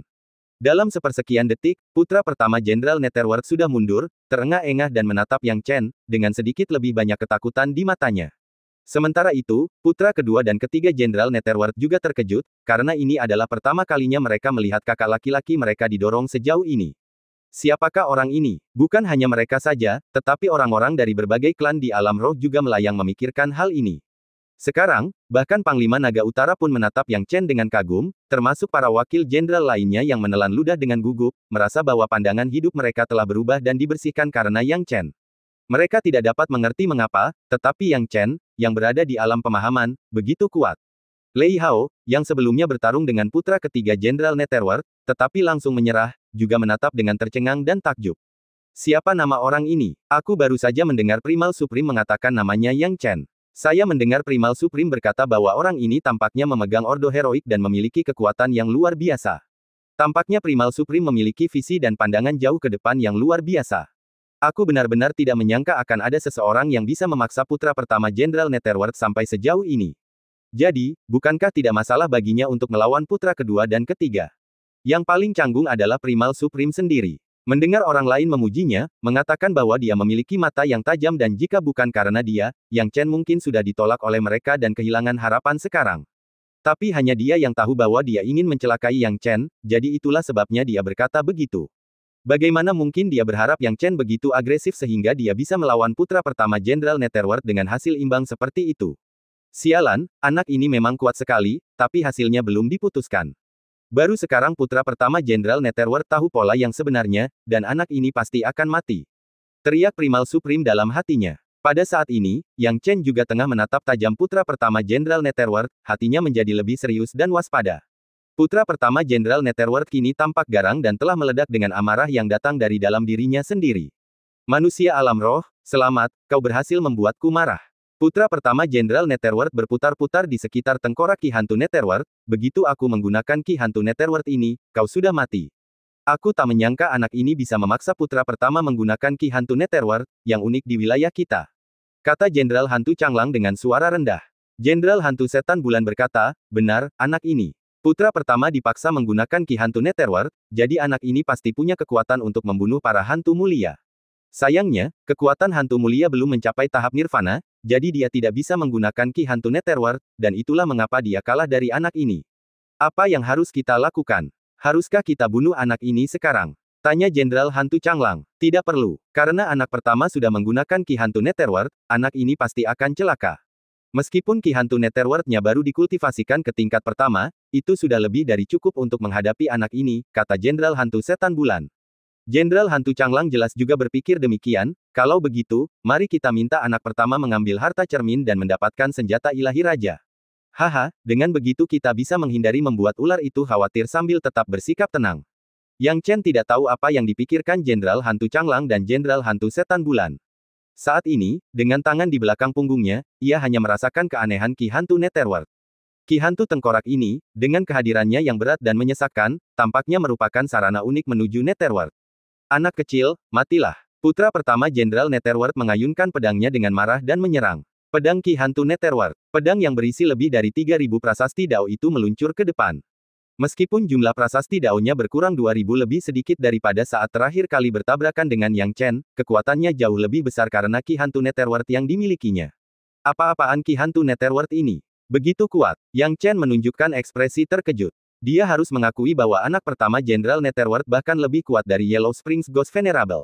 [SPEAKER 1] Dalam sepersekian detik, putra pertama Jenderal Netherworld sudah mundur, terengah-engah dan menatap Yang Chen, dengan sedikit lebih banyak ketakutan di matanya. Sementara itu, putra kedua dan ketiga Jenderal Netherworld juga terkejut, karena ini adalah pertama kalinya mereka melihat kakak laki-laki mereka didorong sejauh ini. Siapakah orang ini? Bukan hanya mereka saja, tetapi orang-orang dari berbagai klan di alam roh juga melayang memikirkan hal ini. Sekarang, bahkan Panglima Naga Utara pun menatap Yang Chen dengan kagum, termasuk para wakil jenderal lainnya yang menelan ludah dengan gugup, merasa bahwa pandangan hidup mereka telah berubah dan dibersihkan karena Yang Chen. Mereka tidak dapat mengerti mengapa, tetapi Yang Chen, yang berada di alam pemahaman, begitu kuat. Lei Hao, yang sebelumnya bertarung dengan putra ketiga Jenderal Netherworld, tetapi langsung menyerah, juga menatap dengan tercengang dan takjub. Siapa nama orang ini? Aku baru saja mendengar Primal Supreme mengatakan namanya Yang Chen. Saya mendengar Primal Supreme berkata bahwa orang ini tampaknya memegang ordo heroik dan memiliki kekuatan yang luar biasa. Tampaknya Primal Supreme memiliki visi dan pandangan jauh ke depan yang luar biasa. Aku benar-benar tidak menyangka akan ada seseorang yang bisa memaksa putra pertama Jenderal Netherworld sampai sejauh ini. Jadi, bukankah tidak masalah baginya untuk melawan putra kedua dan ketiga? Yang paling canggung adalah Primal Supreme sendiri. Mendengar orang lain memujinya, mengatakan bahwa dia memiliki mata yang tajam dan jika bukan karena dia, Yang Chen mungkin sudah ditolak oleh mereka dan kehilangan harapan sekarang. Tapi hanya dia yang tahu bahwa dia ingin mencelakai Yang Chen, jadi itulah sebabnya dia berkata begitu. Bagaimana mungkin dia berharap Yang Chen begitu agresif sehingga dia bisa melawan putra pertama Jenderal Netherworld dengan hasil imbang seperti itu? Sialan, anak ini memang kuat sekali, tapi hasilnya belum diputuskan. Baru sekarang putra pertama Jenderal Netherworld tahu pola yang sebenarnya, dan anak ini pasti akan mati. Teriak Primal Supreme dalam hatinya. Pada saat ini, Yang Chen juga tengah menatap tajam putra pertama Jenderal Netherworld, hatinya menjadi lebih serius dan waspada. Putra pertama Jenderal Netherworld kini tampak garang dan telah meledak dengan amarah yang datang dari dalam dirinya sendiri. Manusia alam roh, selamat, kau berhasil membuatku marah. Putra pertama Jenderal Netherworld berputar-putar di sekitar tengkorak Ki Hantu Netherworld. Begitu aku menggunakan Ki Hantu Netherworld ini, kau sudah mati. Aku tak menyangka anak ini bisa memaksa putra pertama menggunakan Ki Hantu Netherworld, yang unik di wilayah kita. Kata Jenderal Hantu Changlang dengan suara rendah. Jenderal Hantu Setan Bulan berkata, benar, anak ini. Putra pertama dipaksa menggunakan Ki Hantu Netherworld, jadi anak ini pasti punya kekuatan untuk membunuh para hantu mulia. Sayangnya, kekuatan hantu mulia belum mencapai tahap nirvana, jadi dia tidak bisa menggunakan Ki Hantu Netherworld, dan itulah mengapa dia kalah dari anak ini. Apa yang harus kita lakukan? Haruskah kita bunuh anak ini sekarang? Tanya Jenderal Hantu Changlang. Tidak perlu, karena anak pertama sudah menggunakan Ki Hantu Netherworld, anak ini pasti akan celaka. Meskipun Ki Hantu Netherworld-nya baru dikultivasikan ke tingkat pertama, itu sudah lebih dari cukup untuk menghadapi anak ini, kata Jenderal Hantu Setan Bulan. Jenderal Hantu Changlang jelas juga berpikir demikian, kalau begitu, mari kita minta anak pertama mengambil harta cermin dan mendapatkan senjata ilahi raja. Haha, dengan begitu kita bisa menghindari membuat ular itu khawatir sambil tetap bersikap tenang. Yang Chen tidak tahu apa yang dipikirkan Jenderal Hantu Changlang dan Jenderal Hantu Setan Bulan. Saat ini, dengan tangan di belakang punggungnya, ia hanya merasakan keanehan Ki Hantu Netherworld. Ki Hantu Tengkorak ini, dengan kehadirannya yang berat dan menyesakkan, tampaknya merupakan sarana unik menuju Netherworld. Anak kecil, matilah. Putra pertama Jenderal Netherworld mengayunkan pedangnya dengan marah dan menyerang. Pedang Ki Hantu Netherworld. Pedang yang berisi lebih dari 3.000 prasasti Dao itu meluncur ke depan. Meskipun jumlah prasasti Dao-nya berkurang 2.000 lebih sedikit daripada saat terakhir kali bertabrakan dengan Yang Chen, kekuatannya jauh lebih besar karena Ki Hantu Netherworld yang dimilikinya. Apa-apaan Ki Hantu Netherworld ini? Begitu kuat. Yang Chen menunjukkan ekspresi terkejut. Dia harus mengakui bahwa anak pertama Jenderal Netherworld bahkan lebih kuat dari Yellow Springs Ghost Venerable.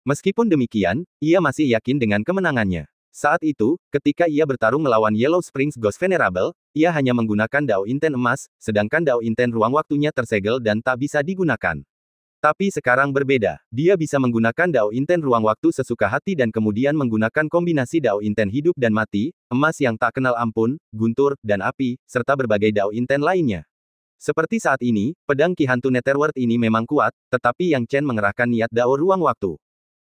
[SPEAKER 1] Meskipun demikian, ia masih yakin dengan kemenangannya. Saat itu, ketika ia bertarung melawan Yellow Springs Ghost Venerable, ia hanya menggunakan Dao Inten emas, sedangkan Dao Inten ruang waktunya tersegel dan tak bisa digunakan. Tapi sekarang berbeda, dia bisa menggunakan Dao Inten ruang waktu sesuka hati dan kemudian menggunakan kombinasi Dao Inten hidup dan mati, emas yang tak kenal ampun, guntur, dan api, serta berbagai Dao Inten lainnya. Seperti saat ini, pedang Ki Hantu Netherworld ini memang kuat, tetapi Yang Chen mengerahkan niat Dao ruang waktu.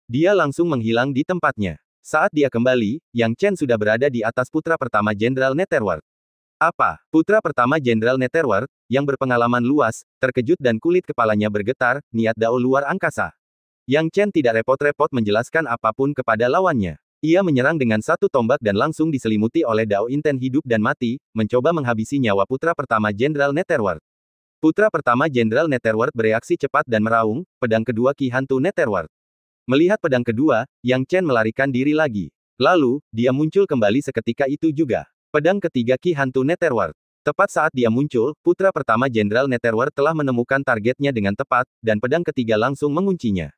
[SPEAKER 1] Dia langsung menghilang di tempatnya. Saat dia kembali, Yang Chen sudah berada di atas putra pertama Jenderal Netherworld. Apa? Putra pertama Jenderal Netherworld, yang berpengalaman luas, terkejut dan kulit kepalanya bergetar, niat Dao luar angkasa. Yang Chen tidak repot-repot menjelaskan apapun kepada lawannya. Ia menyerang dengan satu tombak dan langsung diselimuti oleh Dao Inten hidup dan mati, mencoba menghabisi nyawa putra pertama Jenderal Netherworld. Putra pertama Jenderal Netherworld bereaksi cepat dan meraung, pedang kedua Ki Hantu Netherworld. Melihat pedang kedua, Yang Chen melarikan diri lagi. Lalu, dia muncul kembali seketika itu juga. Pedang ketiga Ki Hantu Netherworld. Tepat saat dia muncul, putra pertama Jenderal Netherworld telah menemukan targetnya dengan tepat, dan pedang ketiga langsung menguncinya.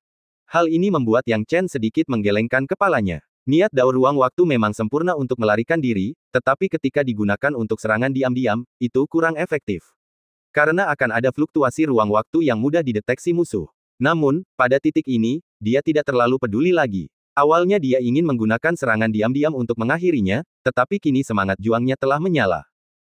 [SPEAKER 1] Hal ini membuat Yang Chen sedikit menggelengkan kepalanya. Niat Dao ruang waktu memang sempurna untuk melarikan diri, tetapi ketika digunakan untuk serangan diam-diam, itu kurang efektif. Karena akan ada fluktuasi ruang waktu yang mudah dideteksi musuh. Namun, pada titik ini, dia tidak terlalu peduli lagi. Awalnya dia ingin menggunakan serangan diam-diam untuk mengakhirinya, tetapi kini semangat juangnya telah menyala.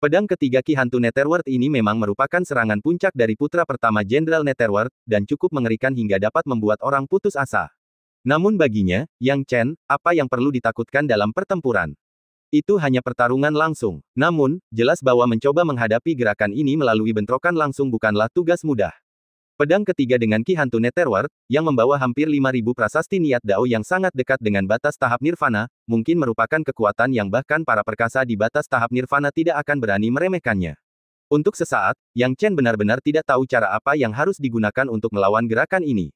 [SPEAKER 1] Pedang ketiga Ki Hantu Netherworld ini memang merupakan serangan puncak dari putra pertama Jenderal Netherworld, dan cukup mengerikan hingga dapat membuat orang putus asa. Namun baginya, Yang Chen, apa yang perlu ditakutkan dalam pertempuran? Itu hanya pertarungan langsung. Namun, jelas bahwa mencoba menghadapi gerakan ini melalui bentrokan langsung bukanlah tugas mudah. Pedang ketiga dengan Ki Hantu Netherworld, yang membawa hampir 5.000 prasasti niat Dao yang sangat dekat dengan batas tahap nirvana, mungkin merupakan kekuatan yang bahkan para perkasa di batas tahap nirvana tidak akan berani meremehkannya. Untuk sesaat, Yang Chen benar-benar tidak tahu cara apa yang harus digunakan untuk melawan gerakan ini.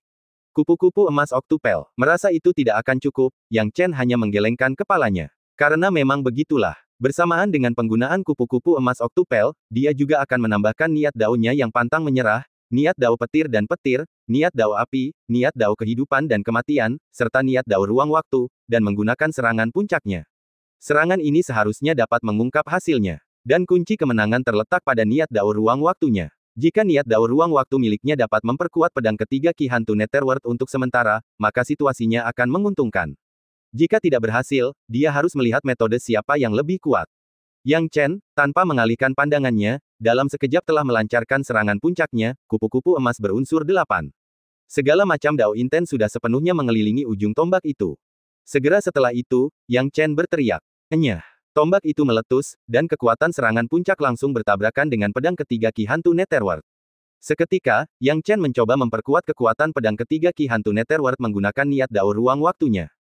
[SPEAKER 1] Kupu-kupu emas Octupel. Merasa itu tidak akan cukup, Yang Chen hanya menggelengkan kepalanya. Karena memang begitulah. Bersamaan dengan penggunaan kupu-kupu emas Octupel, dia juga akan menambahkan niat Dao-nya yang pantang menyerah, niat Dao petir dan petir, niat Dao api, niat Dao kehidupan dan kematian, serta niat Dao ruang waktu, dan menggunakan serangan puncaknya. Serangan ini seharusnya dapat mengungkap hasilnya. Dan kunci kemenangan terletak pada niat Dao ruang waktunya. Jika niat Dao ruang waktu miliknya dapat memperkuat pedang ketiga Ki Hantu Netherworld untuk sementara, maka situasinya akan menguntungkan. Jika tidak berhasil, dia harus melihat metode siapa yang lebih kuat. Yang Chen, tanpa mengalihkan pandangannya, dalam sekejap telah melancarkan serangan puncaknya, kupu-kupu emas berunsur 8. Segala macam dao inten sudah sepenuhnya mengelilingi ujung tombak itu. Segera setelah itu, Yang Chen berteriak. Enyah. Tombak itu meletus, dan kekuatan serangan puncak langsung bertabrakan dengan pedang ketiga Ki Hantu Netherworld. Seketika, Yang Chen mencoba memperkuat kekuatan pedang ketiga Ki Hantu Netherworld menggunakan niat dao ruang waktunya.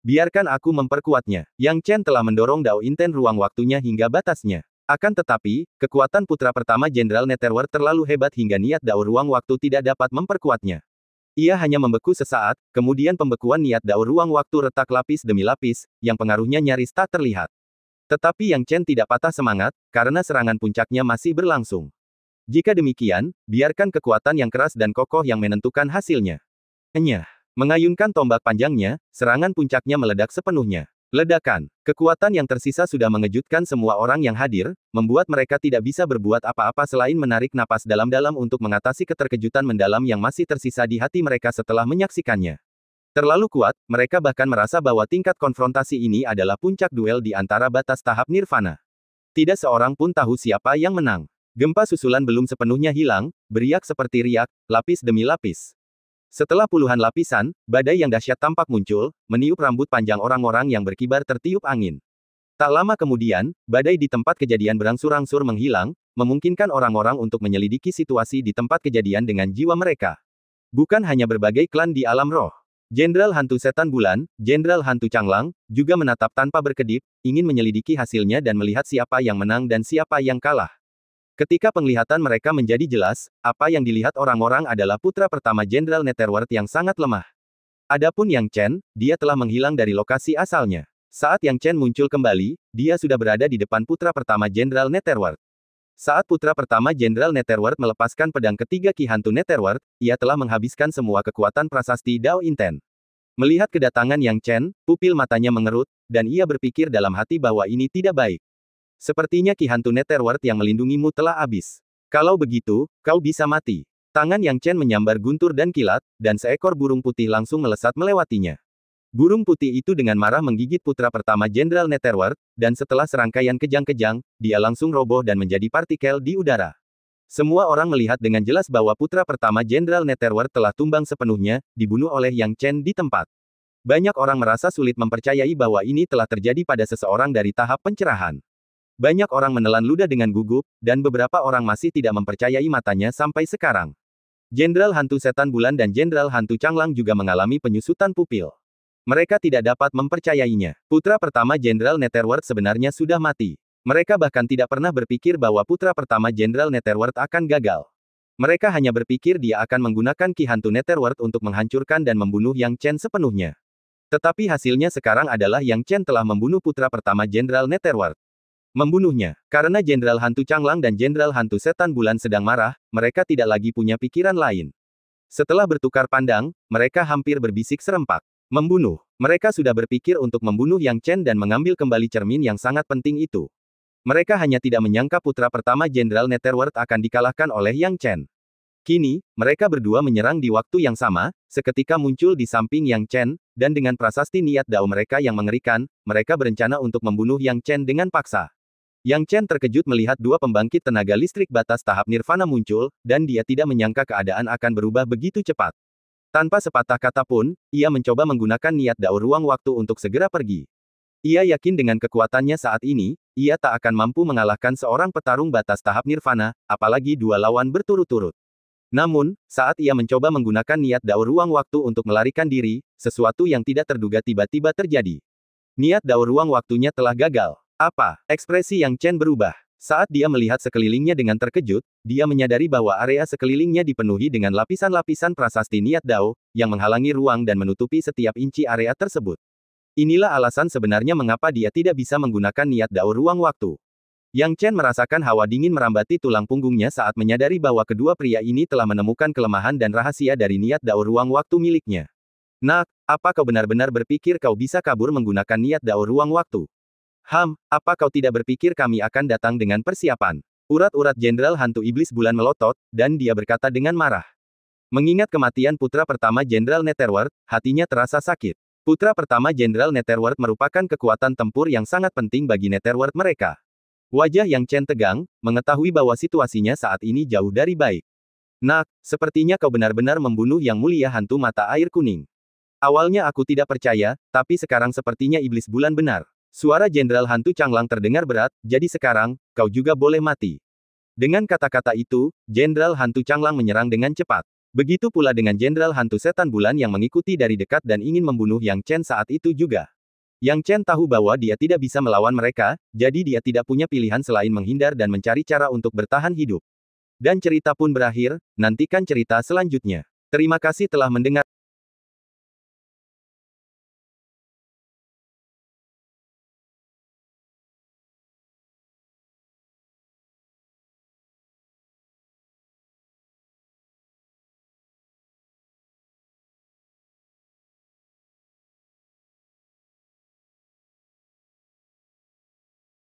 [SPEAKER 1] Biarkan aku memperkuatnya. Yang Chen telah mendorong dao inten ruang waktunya hingga batasnya. Akan tetapi, kekuatan putra pertama Jenderal Netherworld terlalu hebat hingga niat dao ruang waktu tidak dapat memperkuatnya. Ia hanya membeku sesaat, kemudian pembekuan niat dao ruang waktu retak lapis demi lapis, yang pengaruhnya nyaris tak terlihat. Tetapi Yang Chen tidak patah semangat, karena serangan puncaknya masih berlangsung. Jika demikian, biarkan kekuatan yang keras dan kokoh yang menentukan hasilnya. Enyah. Mengayunkan tombak panjangnya, serangan puncaknya meledak sepenuhnya. Ledakan. Kekuatan yang tersisa sudah mengejutkan semua orang yang hadir, membuat mereka tidak bisa berbuat apa-apa selain menarik napas dalam-dalam untuk mengatasi keterkejutan mendalam yang masih tersisa di hati mereka setelah menyaksikannya. Terlalu kuat, mereka bahkan merasa bahwa tingkat konfrontasi ini adalah puncak duel di antara batas tahap nirvana. Tidak seorang pun tahu siapa yang menang. Gempa susulan belum sepenuhnya hilang, beriak seperti riak, lapis demi lapis. Setelah puluhan lapisan, badai yang dahsyat tampak muncul, meniup rambut panjang orang-orang yang berkibar tertiup angin. Tak lama kemudian, badai di tempat kejadian berangsur-angsur menghilang, memungkinkan orang-orang untuk menyelidiki situasi di tempat kejadian dengan jiwa mereka. Bukan hanya berbagai klan di alam roh. Jenderal Hantu Setan Bulan, Jenderal Hantu Changlang, juga menatap tanpa berkedip, ingin menyelidiki hasilnya dan melihat siapa yang menang dan siapa yang kalah. Ketika penglihatan mereka menjadi jelas, apa yang dilihat orang-orang adalah putra pertama Jenderal Netherworld yang sangat lemah. Adapun Yang Chen, dia telah menghilang dari lokasi asalnya. Saat Yang Chen muncul kembali, dia sudah berada di depan putra pertama Jenderal Netherworld. Saat putra pertama Jenderal Netherworld melepaskan pedang ketiga Ki Hantu Netherworld, ia telah menghabiskan semua kekuatan prasasti Dao Inten. Melihat kedatangan Yang Chen, pupil matanya mengerut, dan ia berpikir dalam hati bahwa ini tidak baik. Sepertinya Ki Hantu Netherworld yang melindungimu telah habis. Kalau begitu, kau bisa mati. Tangan Yang Chen menyambar guntur dan kilat, dan seekor burung putih langsung melesat melewatinya. Burung putih itu dengan marah menggigit putra pertama Jenderal Netherworld, dan setelah serangkaian kejang-kejang, dia langsung roboh dan menjadi partikel di udara. Semua orang melihat dengan jelas bahwa putra pertama Jenderal Netherworld telah tumbang sepenuhnya, dibunuh oleh Yang Chen di tempat. Banyak orang merasa sulit mempercayai bahwa ini telah terjadi pada seseorang dari tahap pencerahan. Banyak orang menelan ludah dengan gugup, dan beberapa orang masih tidak mempercayai matanya sampai sekarang. Jenderal Hantu Setan Bulan dan Jenderal Hantu Changlang juga mengalami penyusutan pupil. Mereka tidak dapat mempercayainya. Putra pertama Jenderal Netherworld sebenarnya sudah mati. Mereka bahkan tidak pernah berpikir bahwa putra pertama Jenderal Netherworld akan gagal. Mereka hanya berpikir dia akan menggunakan Ki Hantu Netherworld untuk menghancurkan dan membunuh Yang Chen sepenuhnya. Tetapi hasilnya sekarang adalah Yang Chen telah membunuh putra pertama Jenderal Netherworld. Membunuhnya. Karena Jenderal Hantu Changlang dan Jenderal Hantu Setan Bulan sedang marah, mereka tidak lagi punya pikiran lain. Setelah bertukar pandang, mereka hampir berbisik serempak. Membunuh. Mereka sudah berpikir untuk membunuh Yang Chen dan mengambil kembali cermin yang sangat penting itu. Mereka hanya tidak menyangka putra pertama Jenderal Netherworld akan dikalahkan oleh Yang Chen. Kini, mereka berdua menyerang di waktu yang sama, seketika muncul di samping Yang Chen, dan dengan prasasti niat dao mereka yang mengerikan, mereka berencana untuk membunuh Yang Chen dengan paksa. Yang Chen terkejut melihat dua pembangkit tenaga listrik batas tahap nirvana muncul, dan dia tidak menyangka keadaan akan berubah begitu cepat. Tanpa sepatah kata pun, ia mencoba menggunakan niat dao ruang waktu untuk segera pergi. Ia yakin dengan kekuatannya saat ini, ia tak akan mampu mengalahkan seorang petarung batas tahap nirvana, apalagi dua lawan berturut-turut. Namun, saat ia mencoba menggunakan niat dao ruang waktu untuk melarikan diri, sesuatu yang tidak terduga tiba-tiba terjadi. Niat dao ruang waktunya telah gagal. Apa? Ekspresi Yang Chen berubah. Saat dia melihat sekelilingnya dengan terkejut, dia menyadari bahwa area sekelilingnya dipenuhi dengan lapisan-lapisan prasasti niat dao, yang menghalangi ruang dan menutupi setiap inci area tersebut. Inilah alasan sebenarnya mengapa dia tidak bisa menggunakan niat dao ruang waktu. Yang Chen merasakan hawa dingin merambati tulang punggungnya saat menyadari bahwa kedua pria ini telah menemukan kelemahan dan rahasia dari niat dao ruang waktu miliknya. Nak, apa kau benar-benar berpikir kau bisa kabur menggunakan niat dao ruang waktu? Apa kau tidak berpikir kami akan datang dengan persiapan? Urat-urat Jenderal Hantu Iblis Bulan melotot, dan dia berkata dengan marah. Mengingat kematian putra pertama Jenderal Netherworld, hatinya terasa sakit. Putra pertama Jenderal Netherworld merupakan kekuatan tempur yang sangat penting bagi Netherworld mereka. Wajah Yang Chen tegang, mengetahui bahwa situasinya saat ini jauh dari baik. Nak, sepertinya kau benar-benar membunuh Yang Mulia Hantu Mata Air Kuning. Awalnya aku tidak percaya, tapi sekarang sepertinya iblis bulan benar. Suara Jenderal Hantu Changlang terdengar berat, jadi sekarang, kau juga boleh mati. Dengan kata-kata itu, Jenderal Hantu Changlang menyerang dengan cepat. Begitu pula dengan Jenderal Hantu Setan Bulan yang mengikuti dari dekat dan ingin membunuh Yang Chen saat itu juga. Yang Chen tahu bahwa dia tidak bisa melawan mereka, jadi dia tidak punya pilihan selain menghindar dan mencari cara untuk bertahan hidup. Dan cerita pun berakhir, nantikan cerita selanjutnya. Terima kasih telah mendengar.